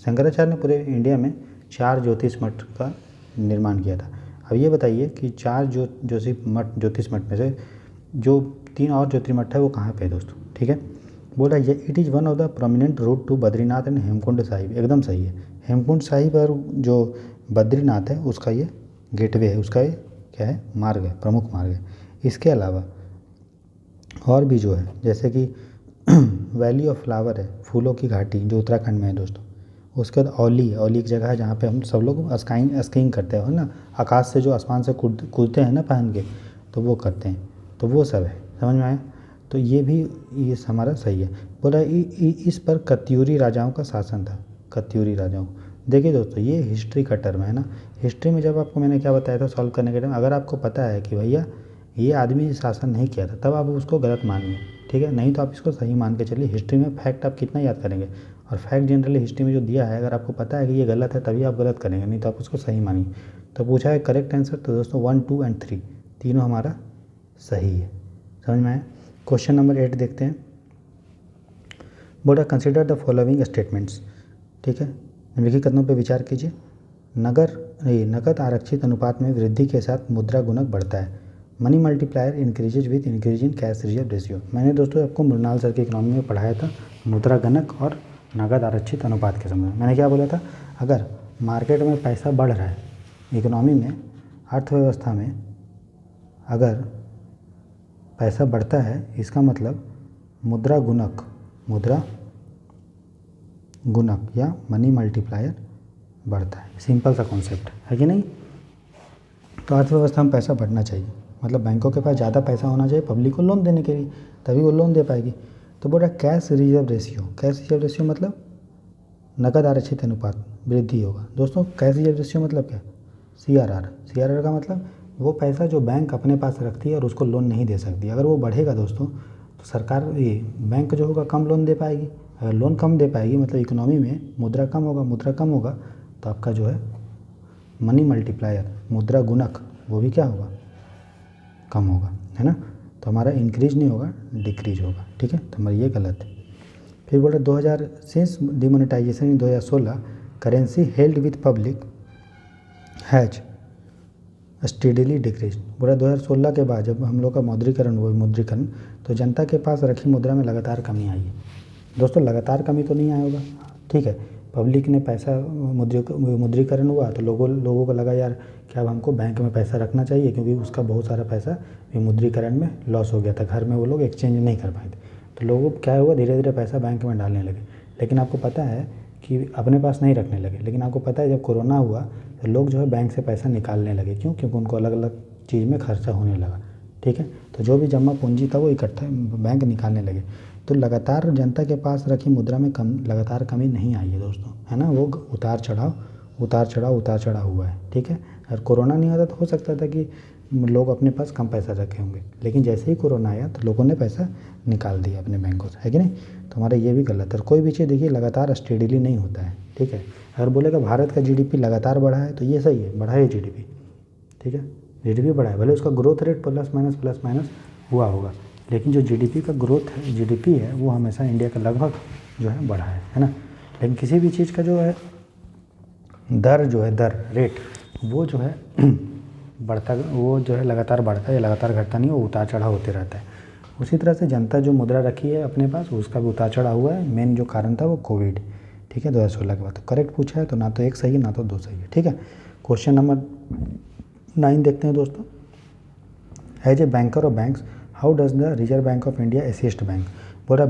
शंकराचार्य ने पूरे इंडिया में 4 ज्योतिष मठ का निर्माण किया था। अब ये बताइए कि 4 ज्योतिष मठ में से जो 3 और ज्योतिर्मठ है वो कहाँ पे है दोस्तों? ठीक है, बोल रहा है it is one of the prominent route to Badrinath and Hemkund Sahib. एकदम सही है, हेमकुंड साहिब और जो बद्रीनाथ है उसका ये गेटवे है, उसका ये क्या है, मार्ग है, प्रमुख मार्ग है। इसके अलावा और भी जो है जैसे कि वैली ऑफ फ्लावर है, फूलों की घाटी, जो उत्तराखंड में है दोस्तों। उसके बाद औली एक जगह है जहाँ पे हम सब लोग स्कीइंग करते हैं ना, आकाश से जो आसमान से कूदते हैं ना पहन के, तो वो करते हैं, तो वो सब है। समझ में आया? तो ये भी ये हमारा सही है। बोला इस पर कत्यूरी राजाओं का शासन था, कत्यूरी राजाओं। देखिए दोस्तों, ये हिस्ट्री का टर्म है ना। हिस्ट्री में जब आपको मैंने क्या बताया था सॉल्व करने के टाइम, अगर आपको पता है कि भैया ये आदमी शासन नहीं किया था, तब आप उसको गलत मानिए। ठीक है, नहीं तो आप इसको सही मान के चलिए। हिस्ट्री में फैक्ट आप कितना याद करेंगे, और फैक्ट जनरली हिस्ट्री में जो दिया है, अगर आपको पता है कि ये गलत है तभी आप गलत करेंगे, नहीं तो आप उसको सही मानिए। तो पूछा है करेक्ट आंसर, तो दोस्तों 1, 2 एंड 3 तीनों हमारा सही है। समझ में आया? क्वेश्चन नंबर 8 देखते हैं। बोला कंसिडर द फॉलोइंग स्टेटमेंट्स। ठीक है, निम्नलिखित कथनों पर विचार कीजिए। नकद आरक्षित अनुपात में वृद्धि के साथ मुद्रा गुणक बढ़ता है। Money multiplier increases with increase in cash reserve ratio. मैंने दोस्तों आपको मृणाल सर की इकोनॉमी में पढ़ाया था मुद्रा गणक और नकद आरक्षित अनुपात के संबंध में। मैंने क्या बोला था, अगर मार्केट में पैसा बढ़ रहा है, इकोनॉमी में, अर्थव्यवस्था में अगर पैसा बढ़ता है, इसका मतलब मुद्रा गुणक या मनी मल्टीप्लायर बढ़ता है। सिंपल सा कॉन्सेप्ट है कि नहीं। तो अर्थव्यवस्था में पैसा बढ़ना चाहिए, मतलब बैंकों के पास ज़्यादा पैसा होना चाहिए पब्लिक को लोन देने के लिए, तभी वो लोन दे पाएगी। तो बोल रहा कैश रिजर्व रेशियो मतलब नकद आरक्षित अनुपात वृद्धि होगा। दोस्तों कैश रिजर्व रेशियो मतलब क्या, CRR का मतलब वो पैसा जो बैंक अपने पास रखती है और उसको लोन नहीं दे सकती। अगर वो बढ़ेगा दोस्तों तो सरकार, ये बैंक जो होगा कम लोन दे पाएगी। अगर लोन कम दे पाएगी मतलब इकोनॉमी में मुद्रा कम होगा तो आपका जो है मनी मल्टीप्लायर, मुद्रा गुणक, वो भी क्या होगा, कम होगा, है ना। तो हमारा इंक्रीज नहीं होगा, डिक्रीज होगा, ठीक है। तो हमारा ये गलत है। फिर बोल रहे 2000 since demonetisation in 2016 currency held with public has steadily decrease. बोला 2016 के बाद जब हम लोग का मुद्रीकरण तो जनता के पास रखी मुद्रा में लगातार कमी आई है। दोस्तों लगातार कमी तो नहीं आया होगा, ठीक है। पब्लिक ने पैसा मुद्रीकरण हुआ तो लोगों को लगा यार कि अब हमको बैंक में पैसा रखना चाहिए, क्योंकि उसका बहुत सारा पैसा विमुद्रीकरण में लॉस हो गया था, घर में वो लोग एक्सचेंज नहीं कर पाए थे। तो लोगों को क्या हुआ, धीरे धीरे पैसा बैंक में डालने लगे। लेकिन आपको पता है कि अपने पास नहीं रखने लगे। लेकिन आपको पता है जब कोरोना हुआ तो लोग जो है बैंक से पैसा निकालने लगे। क्यों? क्योंकि उनको अलग अलग चीज़ में खर्चा होने लगा, ठीक है। तो जो भी जमा पूंजी था वो इकट्ठा बैंक निकालने लगे। तो लगातार जनता के पास रखी मुद्रा में लगातार कमी नहीं आई है दोस्तों, है ना। वो उतार चढ़ाव हुआ है, ठीक है। अगर कोरोना नहीं आता तो हो सकता था कि लोग अपने पास कम पैसा रखे होंगे, लेकिन जैसे ही कोरोना आया तो लोगों ने पैसा निकाल दिया अपने बैंकों से, है कि नहीं। तो हमारा ये भी गलत है। कोई भी चीज़ देखिए लगातार स्टेडीली नहीं होता है, ठीक है। अगर बोलेगा भारत का GDP लगातार बढ़ा है तो ये सही है, बढ़ा है GDP, ठीक है। GDP बढ़ा है, भले उसका ग्रोथ रेट प्लस माइनस हुआ होगा, लेकिन जो GDP का ग्रोथ है, GDP है, वो हमेशा इंडिया का लगभग जो है बढ़ा है ना। लेकिन किसी भी चीज़ का जो है दर रेट वो जो है बढ़ता, वो जो है लगातार बढ़ता है या लगातार घटता नहीं, वो उतार चढ़ाव होते रहता है। उसी तरह से जनता जो मुद्रा रखी है अपने पास उसका भी उतार चढ़ाव हुआ है। मेन जो कारण था वो कोविड, ठीक है, 2016 के बाद। तो करेक्ट पूछा है तो ना तो एक सही है ना तो दो सही है, ठीक है। क्वेश्चन नंबर 9 देखते हैं दोस्तों। As a banker of banks how does the Reserve Bank of India assist bank. बोल रहा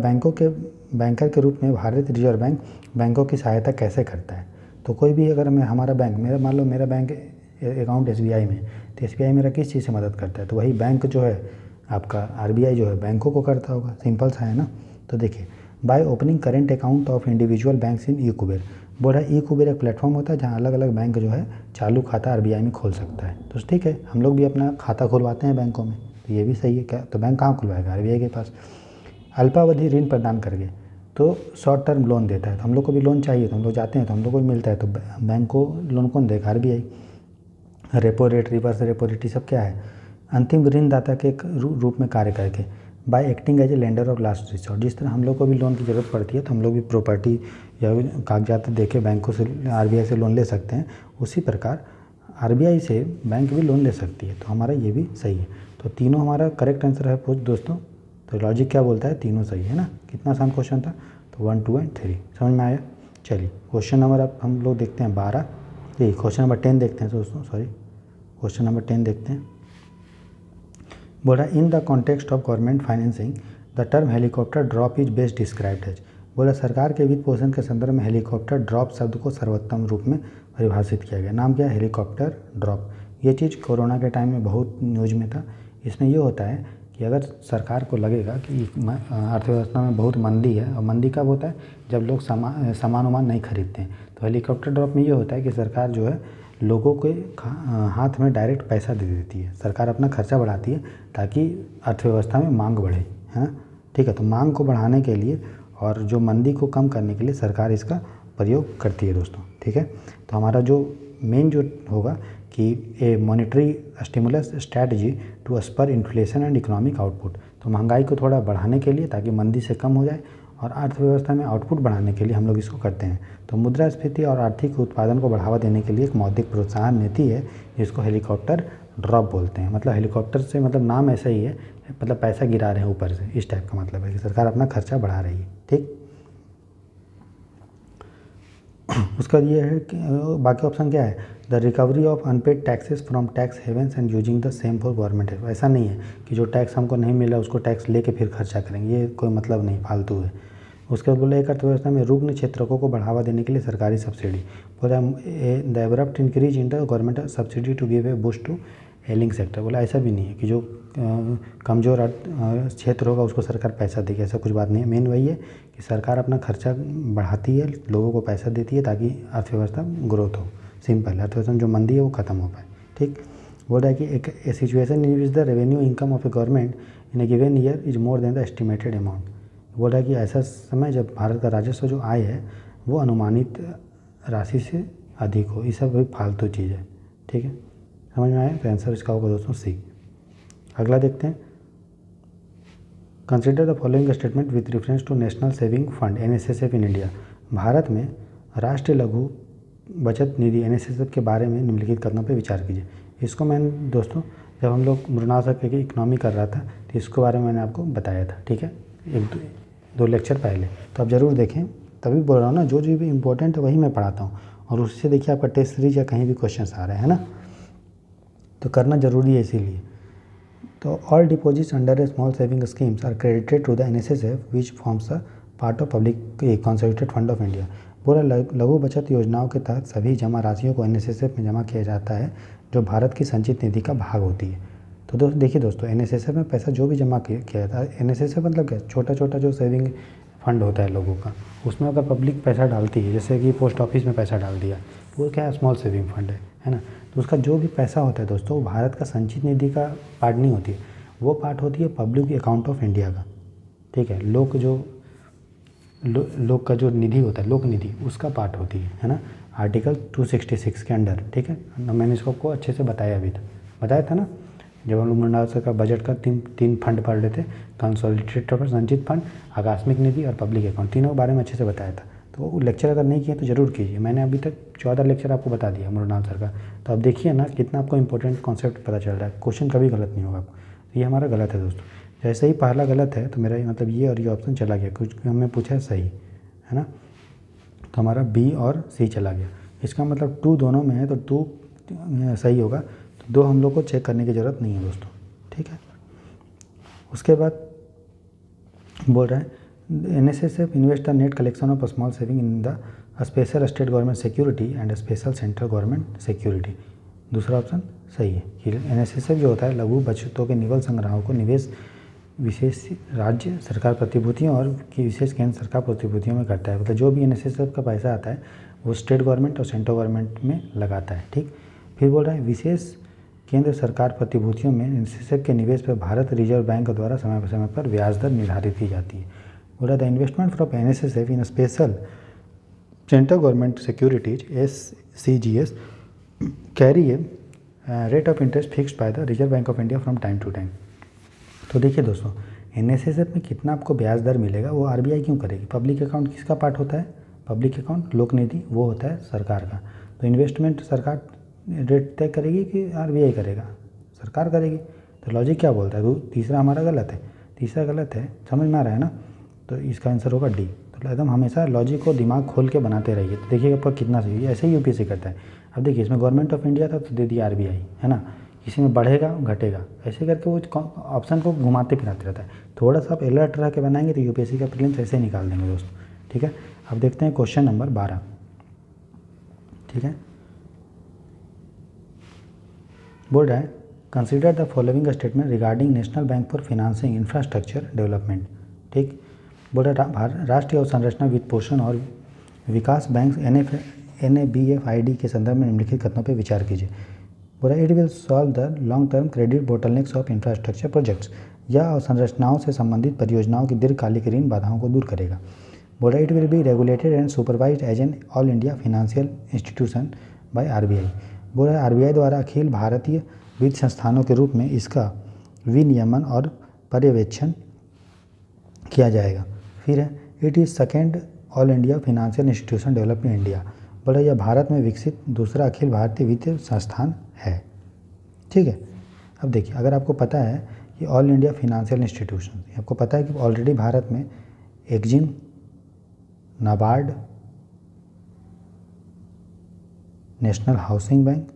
बैंकर के रूप में भारतीय रिजर्व बैंक बैंकों की सहायता कैसे करता है। तो कोई भी अगर हमारा बैंक, मान लो मेरा बैंक अकाउंट SBI में, तो SBI मेरा किस चीज़ से मदद करता है, तो वही बैंक जो है आपका RBI जो है बैंकों को करता होगा। सिंपल सा है ना। तो देखिए by opening current account of individual banks in eKuber. बोल रहा है ई-कुबेर एक प्लेटफॉर्म होता है जहाँ अलग अलग बैंक जो है चालू खाता RBI में खोल सकता है। तो ठीक है, हम लोग भी अपना खाता खुलवाते हैं बैंकों में, तो ये भी सही है। क्या तो बैंक कहाँ खुलवाएगा, RBI के पास। अल्पावधि ऋण प्रदान करके, तो शॉर्ट टर्म लोन देता है। तो हम लोग को भी लोन चाहिए तो हम लोग जाते हैं तो हम लोग को भी मिलता है। तो बैंक को लोन कौन देगा, RBI। Repo rate, reverse repo rate, ये सब क्या है, अंतिम ऋणदाता के रूप में कार्य करके। By acting as a lender of last resort. जिस तरह हम लोग को भी लोन की ज़रूरत पड़ती है तो हम लोग भी प्रॉपर्टी या कागजात दे के बैंकों से, RBI से लोन ले सकते हैं, उसी प्रकार RBI से बैंक भी लोन ले सकती है। तो हमारा ये भी सही है। तो तीनों हमारा करेक्ट आंसर है दोस्तों। तो लॉजिक क्या बोलता है, तीनों सही है ना। कितना आसान क्वेश्चन था। तो 1, 2 एंड 3 समझ में आया। चलिए क्वेश्चन नंबर अब हम लोग देखते हैं 12, ये क्वेश्चन नंबर 10 देखते हैं दोस्तों, सॉरी क्वेश्चन नंबर 10 देखते हैं। बोल रहा है in the context of government financing the term helicopter drop is best described as. बोला सरकार के वित्त पोषण के संदर्भ में हेलीकॉप्टर ड्रॉप शब्द को सर्वोत्तम रूप में परिभाषित किया गया। नाम क्या है, हेलीकॉप्टर ड्रॉप। ये चीज़ कोरोना के टाइम में बहुत न्यूज में था। इसमें ये होता है कि अगर सरकार को लगेगा कि अर्थव्यवस्था में बहुत मंदी है, और मंदी कब होता है, जब लोग सामान वामान नहीं खरीदते हैं। तो हेलीकॉप्टर ड्रॉप में ये होता है कि सरकार जो है लोगों के हाथ में डायरेक्ट पैसा दे देती है। सरकार अपना खर्चा बढ़ाती है ताकि अर्थव्यवस्था में मांग बढ़े, है ना। ठीक है, तो मांग को बढ़ाने के लिए और जो मंदी को कम करने के लिए सरकार इसका प्रयोग करती है दोस्तों, ठीक है। तो हमारा जो मेन जो होगा कि a monetary stimulus strategy to spur inflation and economic output. तो महंगाई को थोड़ा बढ़ाने के लिए ताकि मंदी से कम हो जाए और अर्थव्यवस्था में आउटपुट बढ़ाने के लिए हम लोग इसको करते हैं। तो मुद्रास्फीति और आर्थिक उत्पादन को बढ़ावा देने के लिए एक मौद्रिक प्रोत्साहन नीति है जिसको हेलीकॉप्टर ड्रॉप बोलते हैं। मतलब हेलीकॉप्टर से मतलब नाम ऐसा ही है, मतलब पैसा गिरा रहे हैं ऊपर से, इस टाइप का मतलब है कि सरकार अपना खर्चा बढ़ा रही है। ठीक, उसका ये है कि बाकी ऑप्शन क्या है, the recovery of unpaired taxes from tax havens and using the same for government. ऐसा नहीं है कि जो टैक्स हमको नहीं मिला उसको टैक्स लेके फिर खर्चा करेंगे, ये कोई मतलब नहीं, फालतू है। उसके बाद बोला एक अर्थव्यवस्था में रुग्ण क्षेत्रकों को बढ़ावा देने के लिए सरकारी सब्सिडी। बोला the abrupt increase in the government subsidy to give a boost to ailing sector. बोला ऐसा भी नहीं है कि जो कमज़ोर क्षेत्र होगा उसको सरकार पैसा देगी, ऐसा कुछ बात नहीं है। मेन वही है कि सरकार अपना खर्चा बढ़ाती है, लोगों को पैसा देती है ताकि अर्थव्यवस्था ग्रोथ हो। सिंपल, अर्थव्यवस्था जो मंदी है वो ख़त्म हो पाए। ठीक, बोल रहा है कि एक situation in which the revenue income of A government in A given year is more than the estimated amount. बोल रहा है कि ऐसा समय जब भारत का राजस्व जो आय है वो अनुमानित राशि से अधिक हो। ये सब फालतू चीज़ है। ठीक है, समझ में आया? तो आंसर इसका होगा दोस्तों सी। अगला देखते हैं, consider the following statement with reference to national saving fund NSSF in India. भारत में राष्ट्रीय लघु बचत निधि NSSF के बारे में निम्नलिखित कथनों पर विचार कीजिए। इसको मैंने दोस्तों जब हम लोग मृणाल सर के इकोनॉमी कर रहा था तो इसके बारे में मैंने आपको बताया था। ठीक है, एक दो लेक्चर पहले, तो आप ज़रूर देखें। तभी बोल रहा हूँ ना, जो भी इंपॉर्टेंट है वही मैं पढ़ाता हूँ और उससे देखिए आपका टेस्ट सीरीज या कहीं भी क्वेश्चन आ रहे हैं ना, तो करना ज़रूरी है इसीलिए। तो all deposits under a small saving schemes are credited to the NSSF which forms a part of public consolidated fund of India. पूरा लघु बचत योजनाओं के तहत सभी जमा राशियों को NSSF में जमा किया जाता है जो भारत की संचित निधि का भाग होती है। तो देखिए दोस्तों, NSSF में पैसा जो भी जमा किया जाता है, NSSF मतलब क्या, छोटा छोटा जो सेविंग फंड होता है लोगों का, उसमें अगर पब्लिक पैसा डालती है, जैसे कि पोस्ट ऑफिस में पैसा डाल दिया, वो क्या है, स्मॉल सेविंग फंड है ना। तो उसका जो भी पैसा होता है दोस्तों, वो भारत का संचित निधि का पार्ट नहीं होती है, वो पार्ट होती है पब्लिक अकाउंट ऑफ इंडिया का। ठीक है, लोक का जो निधि होता है, लोक निधि, उसका पार्ट होती है ना, आर्टिकल 266 के अंडर। ठीक है, मैंने इसको आपको अच्छे से बताया अभी था, बताया था ना, जब हम लोग मृणाल सर का बजट का तीन फंड पढ़ रहे थे, कंसोलिडेटेड फंड, संचित फंड, आकस्मिक निधि और पब्लिक अकाउंट, तीनों के बारे में अच्छे से बताया था। तो वो लेक्चर अगर नहीं किए तो ज़रूर कीजिए। मैंने अभी तक 14 लेक्चर आपको बता दिया मृणाल सर का, तो आप देखिए ना कितना आपको इंपॉर्टेंट कॉन्सेप्ट पता चल रहा है। क्वेश्चन कभी गलत नहीं होगा आपको। तो ये हमारा गलत है दोस्तों, जैसे ही पहला गलत है तो मेरा मतलब ये और ये ऑप्शन चला गया, कुछ हमें पूछा है सही है ना, तो हमारा B और C चला गया। इसका मतलब 2 दोनों में है तो 2 सही होगा, तो 2 हम लोग को चेक करने की ज़रूरत नहीं है दोस्तों। ठीक है, उसके बाद बोल रहा है NSSF invest the net collection of small saving in the special state government security and special central government security. दूसरा ऑप्शन सही है कि NSSF जो होता है लघु बचतों के निवल संग्रहों को निवेश विशेष राज्य सरकार प्रतिभूतियों और की विशेष केंद्र सरकार प्रतिभूतियों में करता है। मतलब जो भी NSSF का पैसा आता है वो स्टेट गवर्नमेंट और सेंट्रल गवर्नमेंट में लगाता है। ठीक, फिर बोल रहा है विशेष केंद्र सरकार प्रतिभूतियों में NSSF के निवेश पर भारत रिजर्व बैंक द्वारा समय पर ब्याज दर निर्धारित की जाती है। बोला the investment from NSSF in special central government securities SCGS carry a rate of interest fixed by the Reserve Bank of India from time to time. तो देखिए दोस्तों, NSSF में कितना आपको ब्याज दर मिलेगा वो RBI क्यों करेगी। पब्लिक अकाउंट किसका पार्ट होता है, पब्लिक अकाउंट लोक निधि वो होता है सरकार का। तो इन्वेस्टमेंट सरकार रेट तय करेगी कि RBI करेगा, सरकार करेगी। तो लॉजिक क्या बोलता है, तीसरा हमारा गलत है, तीसरा गलत है, समझ में आ रहा है ना। तो इसका आंसर होगा D। तो एकदम हमेशा लॉजिक को दिमाग खोल के बनाते रहिए, तो देखिएगा आपका कितना सही है। ऐसे ही UPSC करता है। अब देखिए इसमें गवर्नमेंट ऑफ इंडिया था तो दे दिया RBI, है ना, किसी में बढ़ेगा घटेगा, ऐसे करके वो ऑप्शन को घुमाते फिराते रहता है। थोड़ा सा आप अलर्ट रह के बनाएंगे तो UPSC का प्रीलिम्स ऐसे ही निकाल देंगे दोस्तों। ठीक है, अब देखते हैं क्वेश्चन नंबर 12। ठीक है, बोल रहा है consider the following statement regarding national bank for financing infrastructure development. ठीक, बोल रहा है राष्ट्रीय अवसंरचना वित्त पोषण और विकास बैंक NABFID के संदर्भ में निम्नलिखित कथनों पर विचार कीजिए। बोला it will solve the long term credit bottlenecks of infrastructure projects. यह अवसंरचनाओं से संबंधित परियोजनाओं की दीर्घकालिक ऋण बाधाओं को दूर करेगा। बोला it will be regulated and supervised as an all India financial institution by RBI। बोला RBI द्वारा अखिल भारतीय वित्त संस्थानों के रूप में इसका विनियमन और पर्यवेक्षण किया जाएगा। फिर है it is second all India financial institution develop in India. बोला यह भारत में विकसित दूसरा अखिल भारतीय वित्तीय संस्थान है। ठीक है, अब देखिए अगर आपको पता है कि ऑल इंडिया फिनेंशियल इंस्टीट्यूशन, आपको पता है कि ऑलरेडी भारत में Exim, NABARD, national housing bank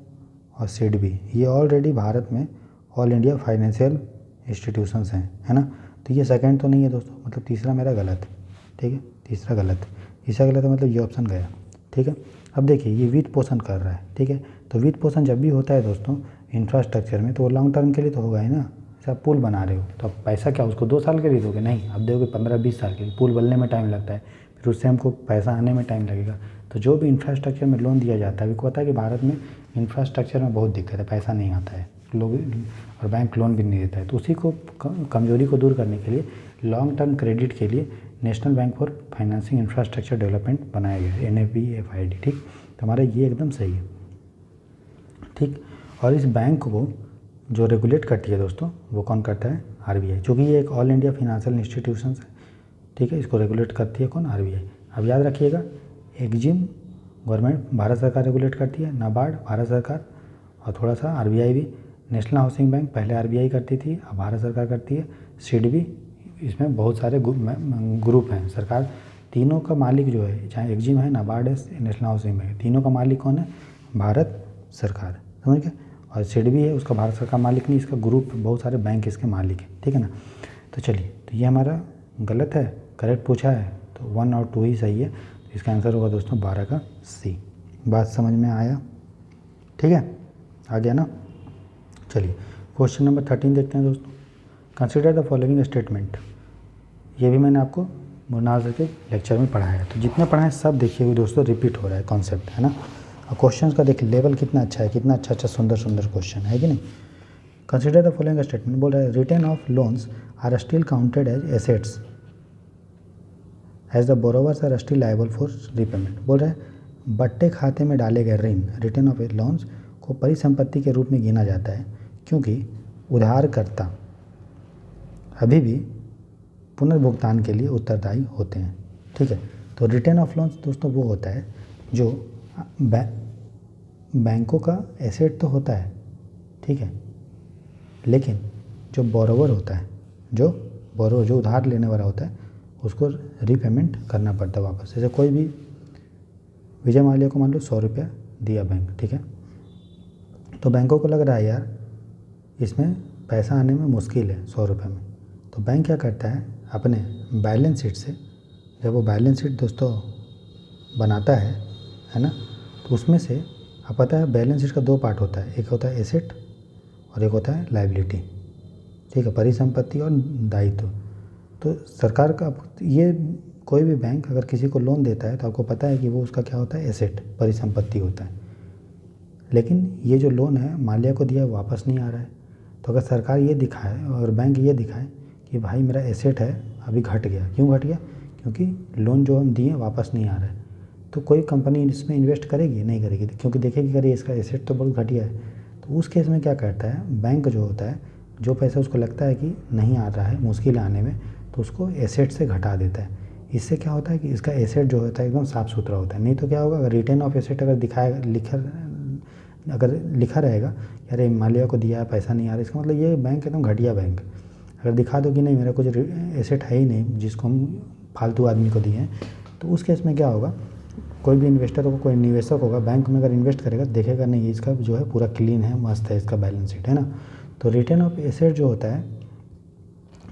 और सिडबी, ये ऑलरेडी भारत में ऑल इंडिया फाइनेंशियल इंस्टीट्यूशंस हैं, है ना। तो ये सेकंड तो नहीं है दोस्तों, मतलब तीसरा मेरा गलत है। ठीक है, तीसरा गलत है, तीसरा गलत है, मतलब ये ऑप्शन गया। ठीक है, अब देखिए ये वित्त पोषण कर रहा है। ठीक है, तो वित्त पोषण जब भी होता है दोस्तों इंफ्रास्ट्रक्चर में, तो वो लॉन्ग टर्म के लिए तो होगा ही ना। जैसे आप पुल बना रहे हो तो आप पैसा क्या उसको 2 साल के लिए दोगे? नहीं, आप दोगे 15-20 साल के लिए। पुल बनने में टाइम लगता है, फिर उससे हमको पैसा आने में टाइम लगेगा। तो जो भी इंफ्रास्ट्रक्चर में लोन दिया जाता है, आपको पता है कि भारत में इंफ्रास्ट्रक्चर में बहुत दिक्कत है, पैसा नहीं आता है लोग, और बैंक लोन भी नहीं देता है। तो उसी को कमजोरी को दूर करने के लिए लॉन्ग टर्म क्रेडिट के लिए national bank for financing infrastructure development बनाया गया है, NFBFID। ठीक, तो हमारा ये एकदम सही है। ठीक, और इस बैंक को जो रेगुलेट करती है दोस्तों वो कौन करता है? RBI, जो कि ये एक ऑल इंडिया फिनेंशियल इंस्टीट्यूशंस है। ठीक है, इसको रेगुलेट करती है कौन? RBI। अब याद रखिएगा, एक्जिम गवर्नमेंट भारत सरकार रेगुलेट करती है, नाबार्ड भारत सरकार, और थोड़ा सा RBI भी। नेशनल हाउसिंग बैंक पहले RBI करती थी, अब भारत सरकार करती है। सिडबी, इसमें बहुत सारे ग्रुप हैं, सरकार तीनों का मालिक जो है, चाहे एक्जिम है, नाबार्ड है, नेशनल हाउसिंग बैंक, तीनों का मालिक कौन है? भारत सरकार, समझ गए। और सिडबी है, उसका भारत सरकार मालिक नहीं, इसका ग्रुप बहुत सारे बैंक इसके मालिक हैं। ठीक है ना। तो चलिए, तो ये हमारा गलत है, करेक्ट पूछा है तो 1 और 2 ही सही है। तो इसका आंसर होगा दोस्तों 12 का C। बात समझ में आया? ठीक है, आ गया ना। चलिए क्वेश्चन नंबर 13 देखते हैं दोस्तों। Consider the following statement. ये भी मैंने आपको मुरनाल सर के लेक्चर में पढ़ाया है, तो जितने पढ़ाए सब देखिए दोस्तों, रिपीट हो रहा है कॉन्सेप्ट, है ना। और क्वेश्चन का देखिए लेवल कितना अच्छा है, कितना अच्छा सुंदर सुंदर क्वेश्चन है कि नहीं। कंसिडर द फॉलोइंग स्टेटमेंट, बोल रहा है return of loans are still counted as assets as the borrowers are still liable for repayment. बोल रहा है बट्टे खाते में डाले गए ऋण, रिटर्न ऑफ लोन्स को परिसंपत्ति के रूप में गिना जाता है, क्योंकि उधारकर्ता अभी भी पुनर्भुगतान के लिए उत्तरदायी होते हैं। ठीक है, तो रिटर्न ऑफ लोन्स दोस्तों वो होता है जो बैंकों का एसेट तो होता है, ठीक है, लेकिन जो बोरोवर होता है, जो उधार लेने वाला होता है, उसको रीपेमेंट करना पड़ता है वापस। जैसे कोई भी विजय माल्या को मान लो 100 रुपया दिया बैंक, ठीक है, तो बैंकों को लग रहा है यार इसमें पैसा आने में मुश्किल है 100 रुपये में, तो बैंक क्या करता है अपने बैलेंस शीट से, जब वो बैलेंस शीट दोस्तों बनाता है ना, तो उसमें से आप पता है बैलेंस शीट का 2 पार्ट होता है, एक होता है एसेट और एक होता है लायबिलिटी। ठीक है, परिसंपत्ति और दायित्व। तो सरकार का ये कोई भी बैंक अगर किसी को लोन देता है तो आपको पता है कि वो उसका क्या होता है, एसेट, परिसंपत्ति होता है। लेकिन ये जो लोन है माल्या को दिया वापस नहीं आ रहा है, तो अगर सरकार ये दिखाए और बैंक ये दिखाए कि भाई मेरा एसेट है अभी घट गया, क्यों घट गया? क्योंकि लोन जो हम दिए वापस नहीं आ रहा है, तो कोई कंपनी इसमें इन्वेस्ट करेगी? नहीं करेगी, क्योंकि देखेगी कि अरे इसका एसेट तो बहुत घटिया है। तो उस केस में क्या करता है बैंक, जो होता है जो पैसा उसको लगता है कि नहीं आ रहा है, मुश्किल आने में, तो उसको एसेट से घटा देता है। इससे क्या होता है कि इसका एसेट जो होता है एकदम साफ़ सुथरा होता है। नहीं तो क्या होगा, अगर रिटर्न ऑफ एसेट अगर लिखा रहेगा अरे माल्या को दिया है पैसा नहीं आ रहा, इसका मतलब ये बैंक एकदम घटिया बैंक। अगर दिखा दो कि नहीं मेरा कुछ एसेट है ही नहीं जिसको हम फालतू आदमी को दिए हैं, तो उस केस में क्या होगा, कोई भी इन्वेस्टर होगा, कोई निवेशक होगा बैंक में अगर इन्वेस्ट करेगा, देखेगा नहीं इसका जो है पूरा क्लीन है, मस्त है इसका बैलेंस शीट, है ना। तो रिटर्न ऑफ एसेट जो होता है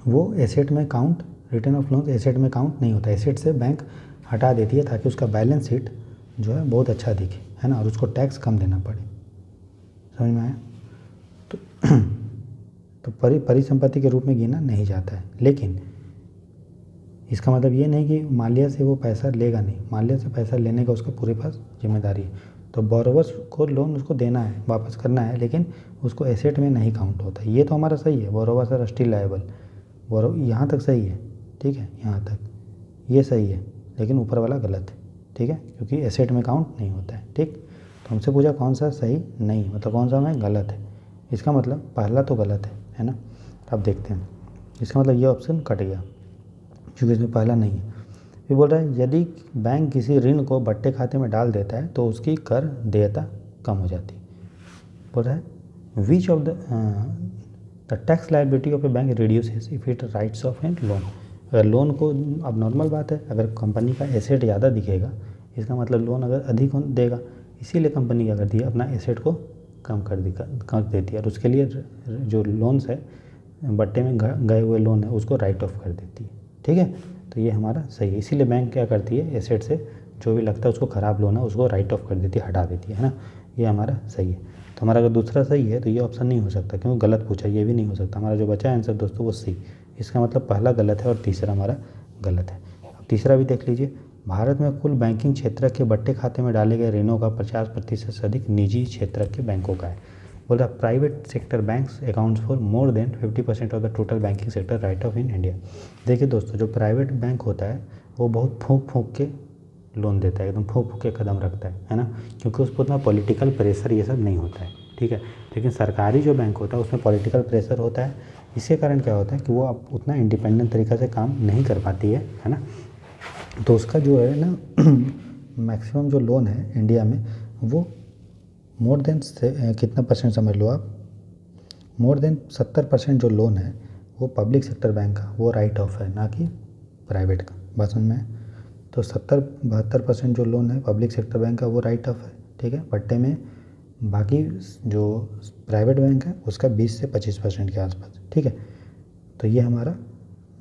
वो एसेट में count, return of loan asset में काउंट नहीं होता, एसेट से बैंक हटा देती है ताकि उसका बैलेंस शीट जो है बहुत अच्छा दिखे, है ना, और उसको टैक्स कम देना पड़े। समझ में आया? तो परिसंपत्ति के रूप में गिना नहीं जाता है। लेकिन इसका मतलब ये नहीं कि माल्या से वो पैसा लेगा नहीं, माल्या से पैसा लेने का उसका पूरे पास जिम्मेदारी है। तो बोरोवर्स को लोन उसको देना है, वापस करना है, लेकिन उसको एसेट में नहीं काउंट होता। ये तो हमारा सही है, बोरोवर्स आर स्टिल लायबल, यहाँ तक सही है, ठीक है, यहाँ तक ये सही है, लेकिन ऊपर वाला गलत है, ठीक है, क्योंकि एसेट में काउंट नहीं होता है। ठीक, तो हमसे पूछा कौन सा सही नहीं, मतलब कौन सा में गलत है, इसका मतलब पहला तो गलत है ना। अब देखते हैं, इसका मतलब ये ऑप्शन कट गया क्योंकि इसमें पहला नहीं है। फिर बोल रहा है यदि बैंक किसी ऋण को बट्टे खाते में डाल देता है तो उसकी कर देयता कम हो जाती है। बोल रहा है which of the tax liability of a bank reduces if it writes off an loan. अगर लोन को, अब नॉर्मल बात है, अगर कंपनी का एसेट ज़्यादा दिखेगा इसका मतलब लोन अगर अधिक देगा, इसीलिए कंपनी क्या करती है अपना एसेट को कम कर देती है और उसके लिए जो लोन्स है, बट्टे में गए हुए लोन है, उसको राइट ऑफ कर देती है। ठीक है, तो ये हमारा सही है। इसीलिए बैंक क्या करती है, एसेट से जो भी लगता है उसको ख़राब लोन है उसको राइट ऑफ कर देती है, हटा देती है ना। ये हमारा सही है। तो हमारा अगर दूसरा सही है तो ये ऑप्शन नहीं हो सकता क्योंकि गलत पूछा, ये भी नहीं हो सकता। हमारा जो बचा है आंसर दोस्तों वो सी। इसका मतलब पहला गलत है और तीसरा हमारा गलत है। अब तीसरा भी देख लीजिए। भारत में कुल बैंकिंग क्षेत्र के बट्टे खाते में डाले गए ऋणों का 50% से अधिक निजी क्षेत्र के बैंकों का है। बोल रहा private sector banks accounts for more than 50% of the total banking sector right of in India. देखिए दोस्तों, जो प्राइवेट बैंक होता है वो बहुत फूंक फूंक के लोन देता है, एकदम फूंक फूंक के कदम रखता है ना, क्योंकि उसको उतना पॉलिटिकल प्रेशर ये सब नहीं होता है। ठीक है, लेकिन सरकारी जो बैंक होता है उसमें पॉलिटिकल प्रेशर होता है। इसके कारण क्या होता है कि वो अब उतना इंडिपेंडेंट तरीक़ा से काम नहीं कर पाती है ना। तो उसका जो है ना मैक्सिमम जो लोन है इंडिया में वो मोर देन कितना परसेंट समझ लो आप, मोर देन 70% जो लोन है वो पब्लिक सेक्टर बैंक का वो राइट ऑफ है, ना कि प्राइवेट का। बात समझ में? तो 70-72% जो लोन है पब्लिक सेक्टर बैंक का वो राइट ऑफ है। ठीक है, बट्टे में बाकी जो प्राइवेट बैंक है उसका 20 से 25% के आसपास। ठीक है, तो ये हमारा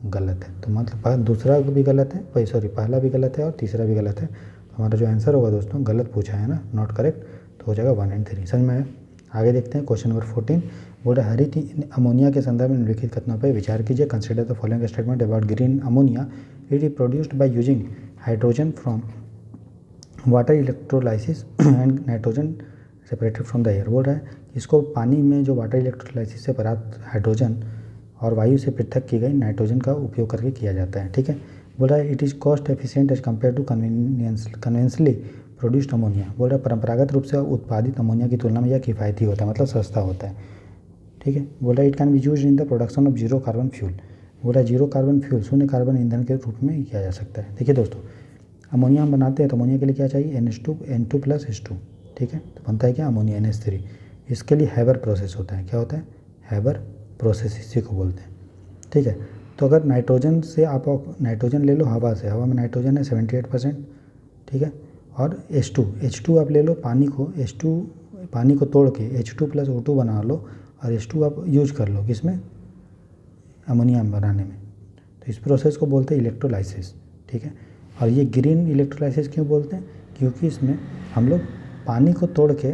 गलत है। तो मतलब दूसरा भी गलत है, सॉरी पहला भी गलत है और तीसरा भी गलत है। तो हमारा जो आंसर होगा दोस्तों, गलत पूछा है ना, नॉट करेक्ट, तो हो जाएगा 1 और 3। समझ में आया? आगे देखते हैं क्वेश्चन नंबर 14। बोल रहा हरित अमोनिया के संदर्भ में निम्नलिखित कथनों पर विचार कीजिए। Consider the following statement about green ammonia. It is produced by using hydrogen from water electrolysis and nitrogen separated from the air. बोल रहा है इसको पानी में जो वाटर इलेक्ट्रोलाइसिस से प्राप्त हाइड्रोजन और वायु से पृथक की गई नाइट्रोजन का उपयोग करके किया जाता है। ठीक है, बोल रहा है it is cost efficient as compare to conventionally produced ammonia. बोल रहा है परंपरागत रूप से उत्पादित अमोनिया की तुलना में यह किफ़ायती होता है, मतलब सस्ता होता है। ठीक है, बोल रहा है it can be used in the production of zero carbon fuel. बोल रहा है जीरो कार्बन फ्यूल, शून्य कार्बन ईंधन के रूप में किया जा सकता है। देखिए दोस्तों, अमोनिया हम बनाते हैं तो अमोनिया के लिए क्या चाहिए, N2+H2। ठीक है, तो बनता है क्या, अमोनिया NH3। इसके लिए हैबर प्रोसेस होता है। क्या होता है, हैबर प्रोसेस इसी को बोलते हैं। ठीक है, तो अगर नाइट्रोजन से आप नाइट्रोजन ले लो हवा से, हवा में नाइट्रोजन है 78%। ठीक है, और H2 आप ले लो पानी को, पानी को तोड़ के H2+O2 बना लो और H2 आप यूज कर लो किसमें, अमोनिया बनाने में। तो इस प्रोसेस को बोलते हैं इलेक्ट्रोलाइसिस। ठीक है, और ये ग्रीन इलेक्ट्रोलाइसिस क्यों बोलते हैं, क्योंकि इसमें हम लोग पानी को तोड़ के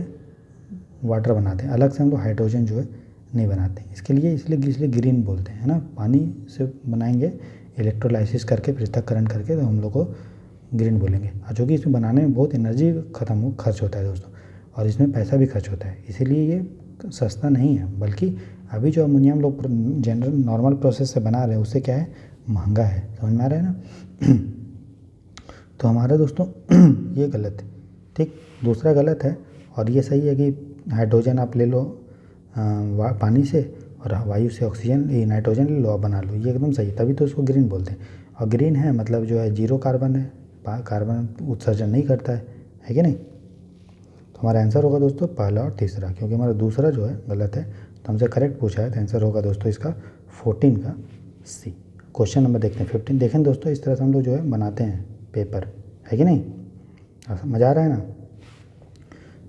वाटर बनाते हैं, अलग से हम लोग हाइड्रोजन जो है नहीं बनाते, इसलिए ग्रीन बोलते हैं, है ना। पानी से बनाएंगे इलेक्ट्रोलाइसिस करके, पृथक्करण करके, तो हम लोग को ग्रीन बोलेंगे। और जो कि इसमें बनाने में बहुत एनर्जी खर्च होता है दोस्तों, और इसमें पैसा भी खर्च होता है, इसीलिए ये सस्ता नहीं है। बल्कि अभी जो अमोनिया हम लोग जनरल नॉर्मल प्रोसेस से बना रहे हैं उससे क्या है, महंगा है। समझ में आ रहा है ना। तो हमारा दोस्तों ये गलत है। ठीक, दूसरा गलत है और ये सही है कि हाइड्रोजन आप ले लो पानी से और वायु से ऑक्सीजन, ये नाइट्रोजन ले लो और बना लो, ये एकदम सही, तभी तो उसको ग्रीन बोलते हैं। और ग्रीन है मतलब जो है जीरो कार्बन है, कार्बन उत्सर्जन नहीं करता है कि नहीं। तो हमारा आंसर होगा दोस्तों पहला और तीसरा, क्योंकि हमारा दूसरा जो है गलत है। तो हमसे करेक्ट पूछा है तो आंसर होगा दोस्तों इसका 14 का सी। क्वेश्चन नंबर देखते हैं 15। देखें दोस्तों, इस तरह से हम लोग जो है बनाते हैं पेपर, है कि नहीं, मज़ा आ रहा है ना।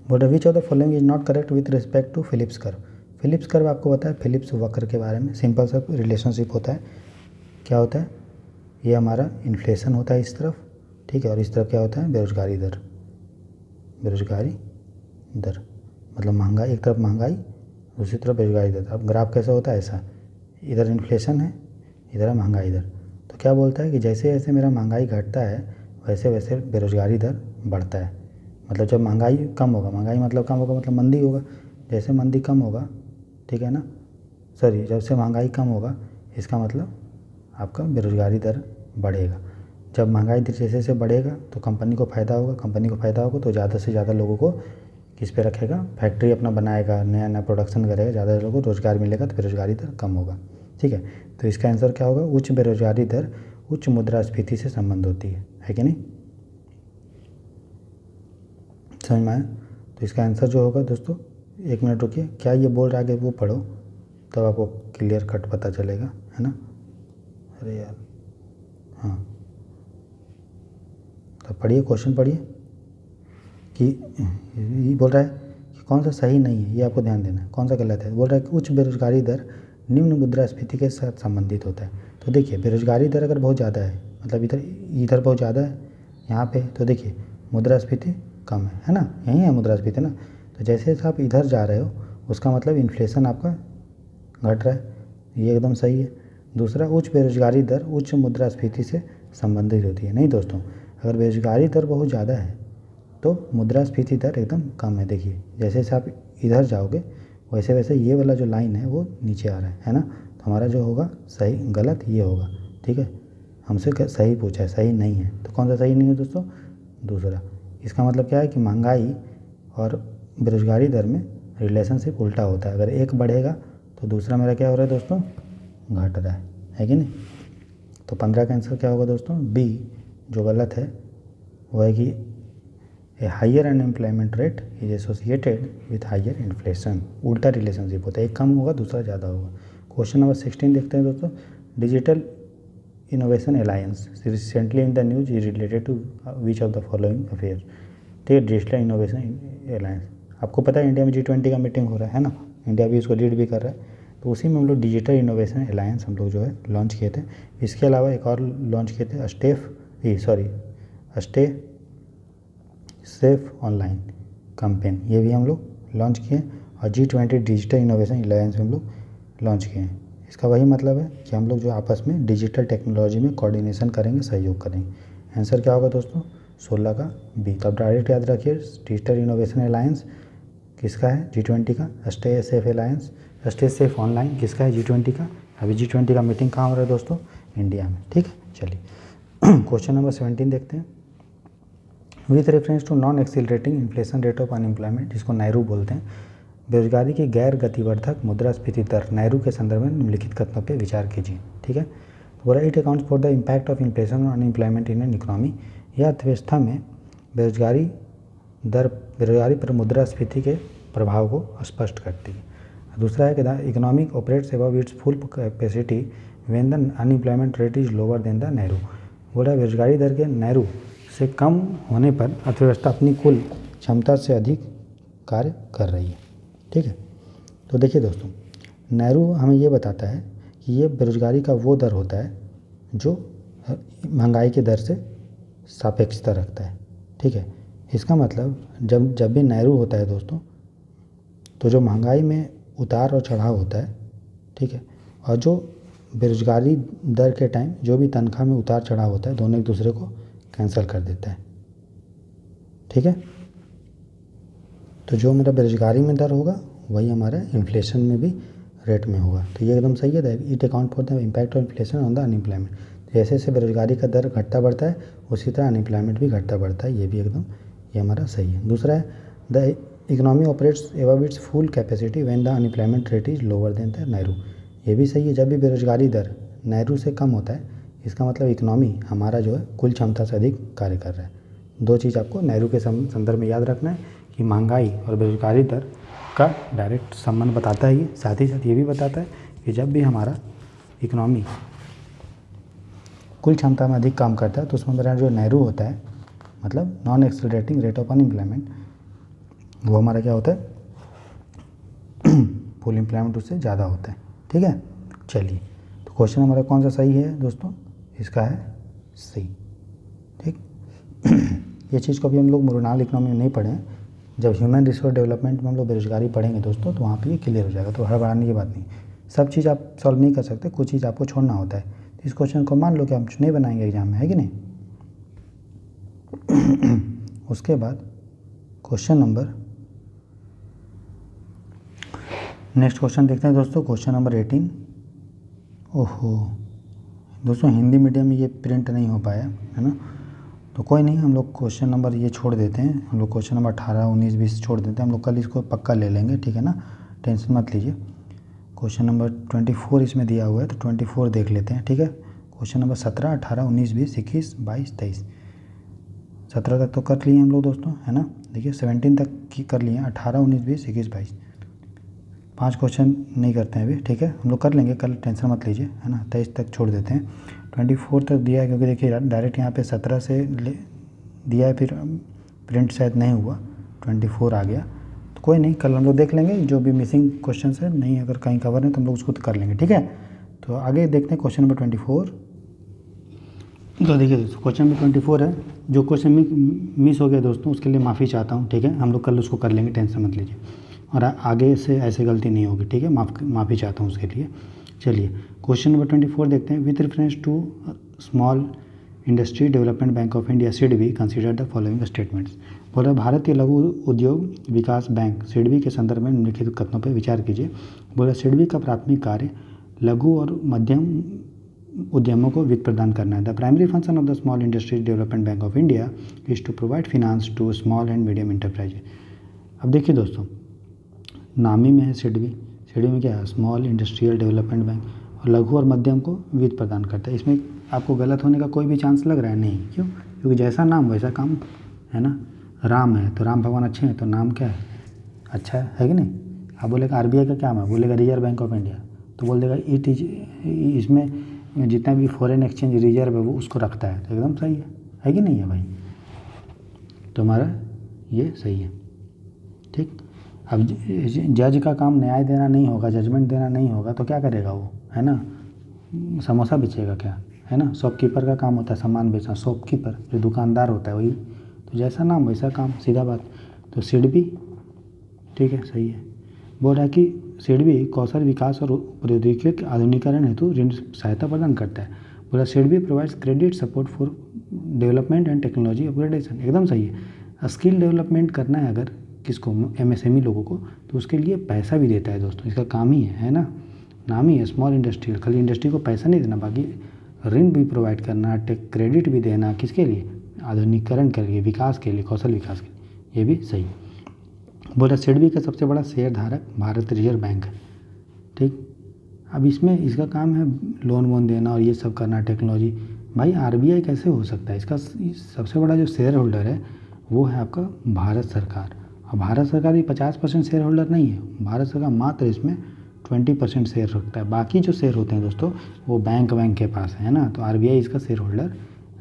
बोल which of the following is not correct with respect to Phillips curve. Phillips curve आपको पता है, फिलिप्स वक्र के बारे में सिंपल सा रिलेशनशिप होता है। क्या होता है, ये हमारा इन्फ्लेशन होता है इस तरफ, ठीक है, और इस तरफ क्या होता है, बेरोजगारी दर। बेरोजगारी दर मतलब महंगाई, एक तरफ महंगाई दूसरी तरफ बेरोजगारी दर। अब ग्राफ कैसा होता है, ऐसा, इधर इन्फ्लेशन है इधर है महंगाई दर। तो क्या बोलता है कि जैसे जैसे मेरा महंगाई घटता है वैसे वैसे बेरोजगारी दर बढ़ता है। मतलब जब महंगाई कम होगा, महंगाई मतलब कम होगा मतलब मंदी होगा, जैसे मंदी कम होगा, ठीक है ना, सॉरी, जब से महंगाई कम होगा इसका मतलब आपका बेरोजगारी दर बढ़ेगा। जब महंगाई जैसे जैसे बढ़ेगा तो कंपनी को फ़ायदा होगा, कंपनी को फ़ायदा होगा तो ज़्यादा से ज़्यादा लोगों को किस पे रखेगा, फैक्ट्री अपना बनाएगा, नया नया प्रोडक्शन करेगा, ज़्यादा लोगों को रोज़गार मिलेगा तो बेरोजगारी दर कम होगा। ठीक है, तो इसका आंसर क्या होगा, उच्च बेरोजगारी दर उच्च मुद्रास्फीति से संबंध होती है। है कि नहीं, समझ में आया। तो इसका आंसर जो होगा दोस्तों, 1 मिनट रुकिए, क्या ये बोल रहा है कि वो पढ़ो तब आपको क्लियर कट पता चलेगा, है ना। अरे यार, हाँ, तो पढ़िए, क्वेश्चन पढ़िए कि ये बोल रहा है कि कौन सा सही नहीं है, ये आपको ध्यान देना है, कौन सा गलत है। बोल रहा है कि उच्च बेरोजगारी दर निम्न मुद्रास्फीति के साथ संबंधित होता है। तो देखिए, बेरोजगारी दर अगर बहुत ज़्यादा है, मतलब इधर इधर बहुत ज़्यादा है यहाँ पे, तो देखिए मुद्रास्फीति कम है ना, यही है मुद्रास्फीति ना। तो जैसे जैसे आप इधर जा रहे हो उसका मतलब इन्फ्लेशन आपका घट रहा है, ये एकदम सही है। दूसरा, उच्च बेरोजगारी दर उच्च मुद्रास्फीति से संबंधित होती है। नहीं दोस्तों, अगर बेरोजगारी दर बहुत ज़्यादा है तो मुद्रास्फीति दर एकदम कम है। देखिए जैसे जैसे आप इधर जाओगे वैसे वैसे ये वाला जो लाइन है वो नीचे आ रहा है ना। तो हमारा जो होगा सही गलत ये होगा, ठीक है। हमसे सही पूछा है, सही नहीं है, तो कौन सा सही नहीं है दोस्तों, दूसरा। इसका मतलब क्या है कि महंगाई और बेरोजगारी दर में रिलेशनशिप उल्टा होता है, अगर एक बढ़ेगा तो दूसरा मेरा क्या हो रहा है दोस्तों, घट रहा है कि नहीं। तो 15 का आंसर क्या होगा दोस्तों, बी जो गलत है वो है कि a higher unemployment rate is associated with higher inflation, उल्टा रिलेशनशिप होता है, एक कम होगा दूसरा ज़्यादा होगा। क्वेश्चन नंबर 16 देखते हैं दोस्तों। Digital innovation alliance recently in the news is related to which of the following affair. ठीक है, डिजिटल इनोवेशन अलायंस, आपको पता है इंडिया में G20 का मीटिंग हो रहा है ना, इंडिया भी उसको लीड भी कर रहा है। तो उसी में हम लोग डिजिटल इनोवेशन अलायंस हम लोग जो है लॉन्च किए थे। इसके अलावा एक और लॉन्च किए थे, स्टे सेफ ऑनलाइन कैंपेन, ये भी हम लोग लॉन्च किए। और G20 डिजिटल इनोवेशन अलायंस हम लोग लॉन्च किए हैं। इसका वही मतलब है कि हम लोग जो आपस में डिजिटल टेक्नोलॉजी में कोऑर्डिनेशन करेंगे, सहयोग करेंगे। आंसर क्या होगा दोस्तों, 16 का बी। तो आप डायरेक्ट याद रखिए, डिजिटल इनोवेशन अलायंस किसका है, G20 का। Stay safe alliance, stay safe online किसका है, G20 का। अभी G20 का मीटिंग कहाँ हो रहा है दोस्तों, इंडिया में, ठीक है। चलिए क्वेश्चन नंबर 17 देखते हैं। With reference to non accelerating inflation rate of unemployment, जिसको नैरू बोलते हैं, बेरोजगारी की गैर गतिवर्धक मुद्रास्फीति दर नैरू के संदर्भ में निम्नलिखित कथनों पर विचार कीजिए, ठीक है। तो बोला it accounts for the impact of inflation on unemployment in an economy, यह अर्थव्यवस्था में बेरोजगारी पर मुद्रास्फीति के प्रभाव को स्पष्ट करती है। दूसरा है कि the economic operates above its full capacity when the unemployment rate is lower than the NAIRU. बोला बेरोजगारी दर के नैरू से कम होने पर अर्थव्यवस्था अपनी कुल क्षमता से अधिक कार्य कर रही है, ठीक है। तो देखिए दोस्तों, नैरू हमें ये बताता है कि ये बेरोजगारी का वो दर होता है जो महंगाई की दर से सापेक्षता रखता है, ठीक है। इसका मतलब जब भी नैरू होता है दोस्तों, तो जो महंगाई में उतार और चढ़ाव होता है, ठीक है, और जो बेरोजगारी दर के टाइम जो भी तनख्वाह में उतार चढ़ाव होता है, दोनों एक दूसरे को कैंसिल कर देता है, ठीक है। तो जो मेरा बेरोजगारी में दर होगा वही हमारा इन्फ्लेशन में भी रेट में होगा। तो ये एकदम सही है, it account for the impact of inflation on the unemployment. जैसे जैसे बेरोजगारी का दर घटता बढ़ता है उसी तरह अनएम्प्लॉयमेंट भी घटता बढ़ता है, ये भी एकदम ये हमारा सही है। दूसरा है the economy operates above its full capacity when the unemployment rate is lower than the NAIRU. ये भी सही है, जब भी बेरोजगारी दर नैरू से कम होता है इसका मतलब इकोनॉमी हमारा जो है कुल क्षमता से अधिक कार्य कर रहा है। दो चीज़ आपको नैरू के संदर्भ में याद रखना है कि महंगाई और बेरोजगारी दर का डायरेक्ट संबंध बताता है ये, साथ ही साथ ये भी बताता है कि जब भी हमारा इकोनॉमी कुल क्षमता में अधिक काम करता है तो उसमें मेरा जो नैरू होता है, मतलब non accelerating rate of unemployment, वो हमारा क्या होता है, फुल एम्प्लॉयमेंट उससे ज़्यादा होता है, ठीक है। चलिए, तो क्वेश्चन हमारा कौन सा सही है दोस्तों, इसका है सी, ठीक। ये चीज़ को भी हम लोग मृणाल इकोनॉमी में नहीं पढ़े हैं, जब ह्यूमन रिसोर्स डेवलपमेंट में हम लोग बेरोजगारी पढ़ेंगे दोस्तों तो वहाँ पे ये क्लियर हो जाएगा। तो हड़बड़ाने की बात नहीं, सब चीज़ आप सॉल्व नहीं कर सकते, कुछ चीज़ आपको छोड़ना होता है। तो इस क्वेश्चन को मान लो कि हम नहीं बनाएंगे एग्जाम में, है कि नहीं। उसके बाद क्वेश्चन नंबर नेक्स्ट क्वेश्चन देखते हैं दोस्तों, क्वेश्चन नंबर 18। ओहो दोस्तों, हिंदी मीडियम में ये प्रिंट नहीं हो पाया है ना, तो कोई नहीं, हम लोग क्वेश्चन नंबर ये छोड़ देते हैं, हम लोग क्वेश्चन नंबर 18, 19, 20 छोड़ देते हैं, हम लोग कल इसको पक्का ले लेंगे, ठीक है ना, टेंशन मत लीजिए। क्वेश्चन नंबर 24 इसमें दिया हुआ है तो 24 देख लेते हैं, ठीक है। क्वेश्चन नंबर 17, 18, 19, 20, 21, 22, 23, 17 तक तो कर लिए हम लोग दोस्तों, है ना। देखिए 17 तक की कर लिए, 18, 19, 20, 21, 22, 5 क्वेश्चन नहीं करते हैं अभी, ठीक है, हम लोग कर लेंगे कल, टेंशन मत लीजिए, है ना। 23 तक छोड़ देते हैं, 24 तक दिया है क्योंकि देखिए डायरेक्ट यहाँ पे 17 से दिया है, फिर प्रिंट शायद नहीं हुआ, 24 आ गया, तो कोई नहीं, कल हम लोग देख लेंगे जो भी मिसिंग क्वेश्चन है, नहीं अगर कहीं कवर है तो हम लोग उसको कर लेंगे, ठीक है। तो आगे देखते हैं क्वेश्चन नंबर 24। तो देखिए दोस्तों क्वेश्चन नंबर 24 है, जो क्वेश्चन मिस हो गया दोस्तों उसके लिए माफ़ी चाहता हूँ, ठीक है, हम लोग कल उसको कर लेंगे, टेंशन मत लीजिए, और आगे से ऐसे गलती नहीं होगी, ठीक है, माफ़ी चाहता हूँ उसके लिए। चलिए क्वेश्चन नंबर 24 देखते हैं। With reference to Small Industry Development Bank of India SIDBI consider the following statements. बोला भारतीय लघु उद्योग विकास बैंक सिडबी के संदर्भ में निम्नलिखित कथनों पर विचार कीजिए। बोला सिडबी का प्राथमिक कार्य लघु और मध्यम उद्यमों को वित्त प्रदान करना है। The primary function of the Small Industries Development Bank of India is to provide finance to small and medium enterprises. अब देखिए दोस्तों, नाम ही में है सिडबी, सिडबी में क्या है, स्मॉल इंडस्ट्रियल डेवलपमेंट बैंक, और लघु और मध्यम को वित्त प्रदान करता है। इसमें आपको गलत होने का कोई भी चांस लग रहा है? नहीं, क्यों? क्योंकि जैसा नाम वैसा काम, है ना। राम है तो राम भगवान अच्छे हैं, तो नाम क्या है, अच्छा है कि नहीं। आप बोलेगा आरबीआई का क्या है, बोलेगा रिजर्व बैंक ऑफ इंडिया, तो बोल देगा इट इज, इसमें जितना भी फॉरेन एक्सचेंज रिजर्व है वो उसको रखता है, तो एकदम सही है कि नहीं है भाई। तो हमारा ये सही है, ठीक। अब जज का काम न्याय देना नहीं होगा, जजमेंट देना नहीं होगा, तो क्या करेगा वो, है ना, समोसा बेचेगा क्या, है ना। शॉपकीपर का काम होता है सामान बेचना, शॉपकीपर जो दुकानदार होता है वही, तो जैसा नाम वैसा काम, सीधा बात। तो सिडबी, ठीक है, सही है। बोल रहा है कि सिडबी कौशल विकास और प्रौद्योगिकी के आधुनिकीकरण हेतु ऋण सहायता प्रदान करता है। बोला SIDBI provides credit support for development and technology upgradation, एकदम सही है। स्किल डेवलपमेंट करना है अगर किसको, एमएसएमई लोगों को, तो उसके लिए पैसा भी देता है दोस्तों, इसका काम ही है ना, नाम ही है स्मॉल इंडस्ट्री। खाली इंडस्ट्री को पैसा नहीं देना, बाकी ऋण भी प्रोवाइड करना, टेक क्रेडिट भी देना, किसके लिए, आधुनिकीकरण के लिए, विकास के लिए, कौशल विकास के लिए, ये भी सही। बोला सिडबी का सबसे बड़ा शेयर धारक भारत रिजर्व बैंक है, ठीक। अब इसमें इसका काम है लोन वोन देना और ये सब करना, टेक्नोलॉजी। भाई आरबीआई कैसे हो सकता है, इसका सबसे बड़ा जो शेयर होल्डर है वो है आपका भारत सरकार, और भारत सरकार भी 50% शेयर होल्डर नहीं है, भारत सरकार मात्र इसमें 20% शेयर रखता है, बाकी जो शेयर होते हैं दोस्तों वो बैंक के पास है ना, तो आरबीआई इसका शेयर होल्डर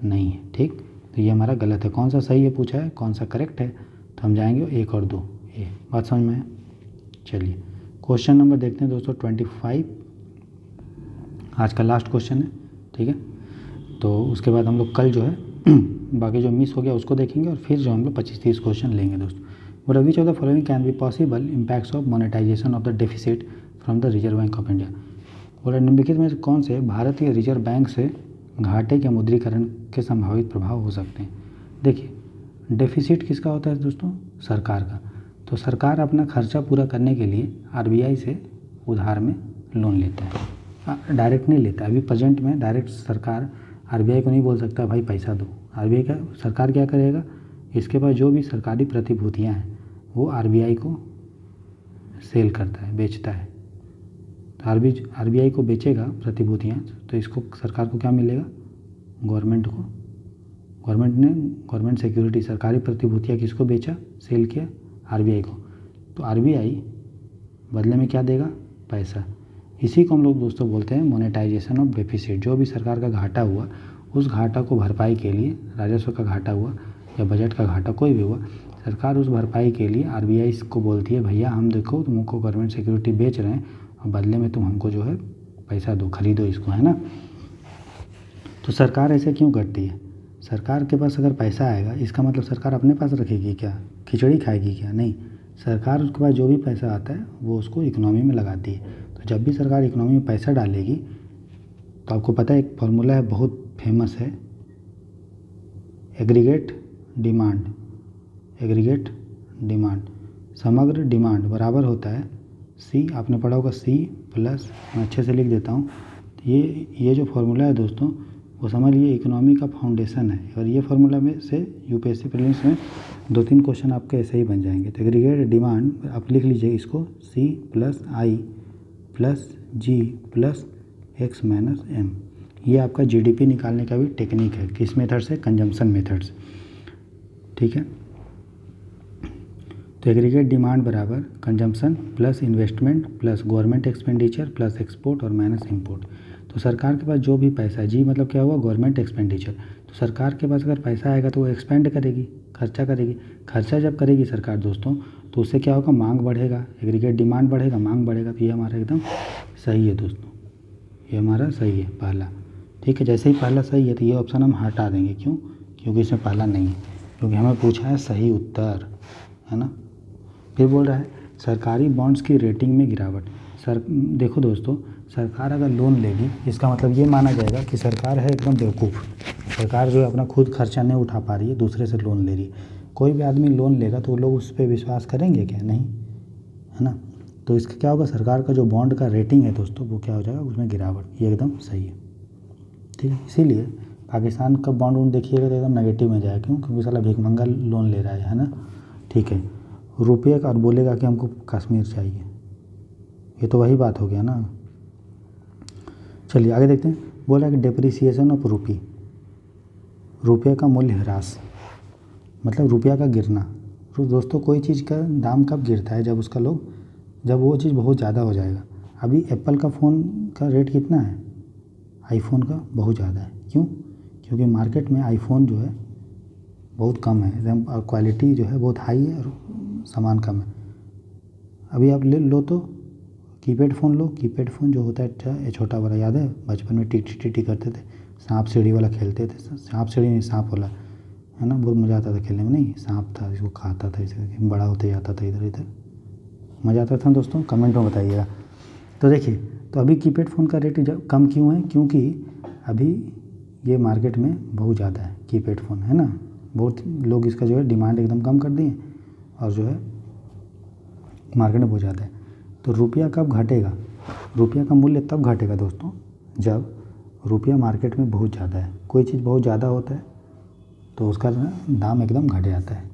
नहीं है, ठीक। तो ये हमारा गलत है। कौन सा सही है पूछा है, कौन सा करेक्ट है, तो हम जाएंगे 1 और 2, ये बात समझ में है। चलिए क्वेश्चन नंबर देखते हैं दोस्तों 25, आज का लास्ट क्वेश्चन है, ठीक है। तो उसके बाद हम लोग कल जो है बाकी जो मिस हो गया उसको देखेंगे, और फिर जो हम लोग 25-30 क्वेश्चन लेंगे दोस्तों। बोल which of the following can be possible impacts of monetization of the deficit from the Reserve Bank of India. बोला निम्नलिखित में से कौन से भारतीय रिजर्व बैंक से घाटे के मुद्रीकरण के संभावित प्रभाव हो सकते हैं। देखिए डेफिसिट किसका होता है दोस्तों, सरकार का। तो सरकार अपना खर्चा पूरा करने के लिए आरबीआई से उधार में लोन लेता है, डायरेक्ट नहीं लेता। अभी प्रेजेंट में डायरेक्ट सरकार आरबीआई को नहीं बोल सकता भाई पैसा दो, आरबीआई का सरकार क्या करेगा, इसके पास जो भी सरकारी प्रतिभूतियाँ हैं वो आरबीआई को सेल करता है, बेचता है। तो आरबीआई को बेचेगा प्रतिभूतियाँ, तो इसको सरकार को क्या मिलेगा, गवर्नमेंट को, गवर्नमेंट सिक्योरिटी, सरकारी प्रतिभूतियाँ किसको बेचा, सेल किया, आरबीआई को। तो आरबीआई बदले में क्या देगा, पैसा। इसी को हम लोग दोस्तों बोलते हैं मोनेटाइजेशन ऑफ डेफिसिट। जो भी सरकार का घाटा हुआ उस घाटा को भरपाई के लिए, राजस्व का घाटा हुआ या बजट का घाटा कोई भी हुआ, सरकार उस भरपाई के लिए आरबीआई को बोलती है भैया हम देखो तुमको गवर्नमेंट सिक्योरिटी बेच रहे हैं और बदले में तुम हमको जो है पैसा दो, खरीदो इसको, है ना। तो सरकार ऐसे क्यों करती है, सरकार के पास अगर पैसा आएगा इसका मतलब सरकार अपने पास रखेगी क्या, खिचड़ी खाएगी क्या, नहीं। सरकार उसके पास जो भी पैसा आता है वो उसको इकोनॉमी में लगाती है। तो जब भी सरकार इकोनॉमी में पैसा डालेगी तो आपको पता है एक फार्मूला है बहुत फेमस है, एग्रीगेट डिमांड, समग्र डिमांड बराबर होता है सी, आपने पढ़ा होगा सी प्लस, मैं अच्छे से लिख देता हूँ। ये जो फार्मूला है दोस्तों वो समझ लीजिए इकोनॉमी का फाउंडेशन है, और ये फार्मूला में से यूपीएससी प्रीलिम्स में 2-3 क्वेश्चन आपके ऐसे ही बन जाएंगे। तो एग्रीगेट डिमांड आप लिख लीजिए इसको, सी प्लस आई प्लस जी प्लस एक्स माइनस एम। ये आपका जीडीपी निकालने का भी टेक्निक है, किस मेथड से, कंजम्पशन मेथड से। ठीक है। तो एग्रीगेट डिमांड बराबर consumption plus investment plus government expenditure plus export और माइनस इंपोर्ट। तो सरकार के पास जो भी पैसा है, जी मतलब क्या हुआ, गवर्नमेंट एक्सपेंडिचर। तो सरकार के पास अगर पैसा आएगा तो वो एक्सपेंड करेगी, खर्चा करेगी। खर्चा जब करेगी सरकार दोस्तों, तो उससे क्या होगा, मांग बढ़ेगा, एग्रीगेट डिमांड बढ़ेगा, मांग बढ़ेगा। तो ये हमारा एकदम सही है दोस्तों, ये हमारा सही है पहला। ठीक है, जैसे ही पहला सही है तो ये ऑप्शन हम हटा देंगे। क्यों? क्योंकि इसमें पहला नहीं है, क्योंकि हमें पूछा है सही उत्तर, है ना। फिर बोल रहा है सरकारी बॉन्ड्स की रेटिंग में गिरावट। देखो दोस्तों, सरकार अगर लोन लेगी इसका मतलब ये माना जाएगा कि सरकार है एकदम बेवकूफ़। सरकार जो है अपना खुद खर्चा नहीं उठा पा रही है, दूसरे से लोन ले रही है। कोई भी आदमी लोन लेगा तो वो लोग उस पर विश्वास करेंगे क्या? नहीं, है ना। तो इसका क्या होगा, सरकार का जो बॉन्ड का रेटिंग है दोस्तों वो क्या हो जाएगा, उसमें गिरावट। ये एकदम सही है, ठीक है। इसीलिए पाकिस्तान का बॉन्ड वॉन्ड देखिएगा तो एकदम नेगेटिव में जाएगा। क्यों? क्योंकि साला भिखमंगा लोन ले रहा है ना। ठीक है, रुपये का और बोलेगा कि हमको कश्मीर चाहिए, ये तो वही बात हो गया ना। चलिए आगे देखते हैं। बोला कि डेप्रिसिएशन ऑफ रुपी, रुपये का मूल्य ह्रास, मतलब रुपया का गिरना। तो दोस्तों कोई चीज़ का दाम कब गिरता है, जब वो चीज़ बहुत ज़्यादा हो जाएगा। अभी एप्पल का फ़ोन का रेट कितना है, आईफोन का बहुत ज़्यादा है। क्यों? क्योंकि मार्केट में आईफोन जो है बहुत कम है एकदम, और क्वालिटी जो है बहुत हाई है और सामान कम है। अभी आप ले लो तो कीपैड फ़ोन लो, कीपैड फ़ोन जो होता है छोटा वाला, याद है बचपन में टिटी टिटी करते थे, सांप सीढ़ी वाला खेलते थे। सांप सीढ़ी नहीं, सांप वाला, है ना, बहुत मज़ा आता था खेलने में। नहीं, सांप था, इसको खाता था, इसे बड़ा होते जाता था इधर इधर, मज़ा आता था दोस्तों। कमेंट में बताइएगा। तो देखिए, तो अभी कीपैड फ़ोन का रेट कम क्यों है? क्योंकि अभी ये मार्केट में बहुत ज़्यादा है कीपैड फ़ोन, है ना। बहुत लोग इसका जो है डिमांड एकदम कम कर दिए और जो है मार्केट में बहुत ज़्यादा है। तो रुपया कब घटेगा, रुपया का मूल्य तब घटेगा दोस्तों जब रुपया मार्केट में बहुत ज़्यादा है। कोई चीज़ बहुत ज़्यादा होता है तो उसका दाम एकदम घट जाता है।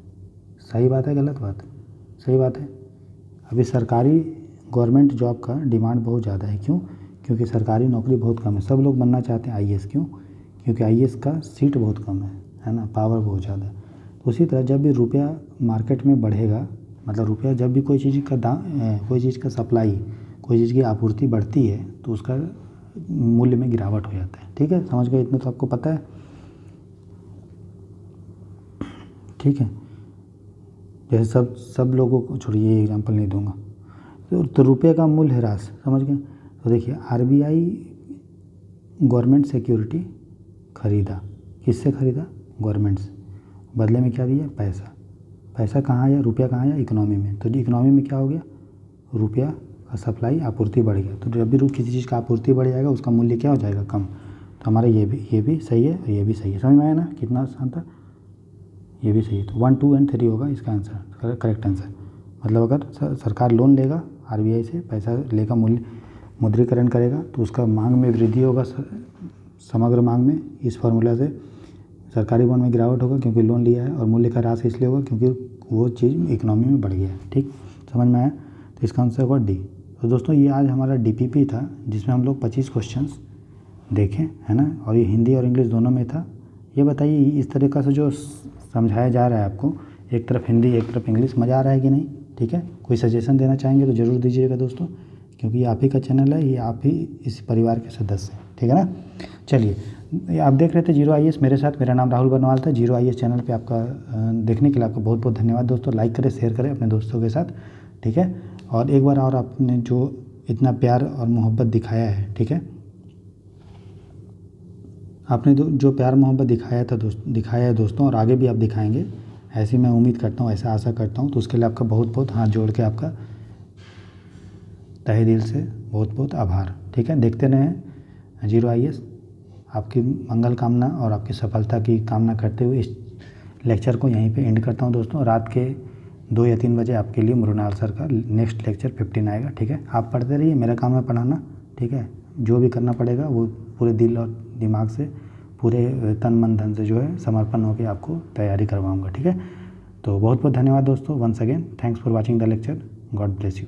सही बात है, गलत बात? सही बात है। अभी सरकारी गवर्नमेंट जॉब का डिमांड बहुत ज़्यादा है। क्यों? क्योंकि सरकारी नौकरी बहुत कम है। सब लोग बनना चाहते हैं आईएएस। क्यों? क्योंकि आईएएस का सीट बहुत कम है ना, पावर बहुत ज़्यादा है। तो उसी तरह जब भी रुपया मार्केट में बढ़ेगा, मतलब रुपया जब भी कोई चीज़ का दाम, कोई चीज़ का सप्लाई, कोई चीज़ की आपूर्ति बढ़ती है तो उसका मूल्य में गिरावट हो जाता है। ठीक है, समझ गए? इतना तो आपको पता है, ठीक है। जैसे सब लोगों को छोड़िए, ये एग्जांपल नहीं दूंगा। तो रुपये का मूल्य ह्रास, समझ गए। तो देखिए आरबीआई गवर्नमेंट सिक्योरिटी खरीदा, किससे खरीदा? गवर्नमेंट से। बदले में क्या दिया? पैसा। पैसा कहाँ आया? रुपया कहाँ आया? इकोनॉमी में। तो इकोनॉमी में क्या हो गया? रुपया का सप्लाई, आपूर्ति बढ़ गया। तो जब भी किसी चीज़ का आपूर्ति बढ़ जाएगा उसका मूल्य क्या हो जाएगा? कम। तो हमारा ये भी सही है और ये भी सही है। समझ में आया ना कितना आसान था? ये भी सही है। तो 1, 2 एंड 3 होगा इसका आंसर, करेक्ट आंसर। मतलब अगर सरकार लोन लेगा आरबीआई से, पैसा लेगा, मूल्य मुद्रीकरण करेगा तो उसका मांग में वृद्धि होगा, समग्र मांग में। इस फार्मूला से सरकारी बॉन्ड में गिरावट होगा क्योंकि लोन लिया है, और मूल्य का ह्रास इसलिए होगा क्योंकि वो चीज़ इकोनॉमी में बढ़ गया है। ठीक, समझ में आया? तो इसका आंसर होगा डी। तो दोस्तों ये आज हमारा डीपीपी था जिसमें हम लोग 25 क्वेश्चंस देखें, है ना, और ये हिंदी और इंग्लिश दोनों में था। ये बताइए इस तरीक़ा से जो समझाया जा रहा है आपको, एक तरफ हिंदी एक तरफ इंग्लिश, मज़ा आ रहा है कि नहीं? ठीक है, कोई सजेशन देना चाहेंगे तो ज़रूर दीजिएगा दोस्तों, क्योंकि ये आप ही का चैनल है, ये आप ही इस परिवार के सदस्य हैं। ठीक है ना। चलिए, आप देख रहे थे जीरो आईएएस मेरे साथ। मेरा नाम राहुल बर्नवाल था। जीरो आईएएस चैनल पे आपका देखने के लिए आपका बहुत बहुत धन्यवाद दोस्तों। लाइक करें, शेयर करें अपने दोस्तों के साथ, ठीक है। और एक बार और आपने जो इतना प्यार और मोहब्बत दिखाया है, ठीक है, आपने जो प्यार मोहब्बत दिखाया है दोस्तों, और आगे भी आप दिखाएंगे, ऐसी मैं उम्मीद करता हूँ, ऐसा आशा करता हूँ। तो उसके लिए आपका बहुत बहुत हाथ जोड़ के आपका तहे दिल से बहुत बहुत आभार। ठीक है, देखते रहें जीरो आईएएस। आपकी मंगल कामना और आपकी सफलता की कामना करते हुए इस लेक्चर को यहीं पे एंड करता हूँ दोस्तों। रात के 2 या 3 बजे आपके लिए मृणाल सर का नेक्स्ट लेक्चर 15 आएगा। ठीक है, आप पढ़ते रहिए, मेरा काम है पढ़ाना। ठीक है, जो भी करना पड़ेगा वो पूरे दिल और दिमाग से, पूरे तन मन धन से जो है समर्पण होकर आपको तैयारी करवाऊँगा। ठीक है, तो बहुत बहुत धन्यवाद दोस्तों। Once again thanks for watching the lecture. God bless you.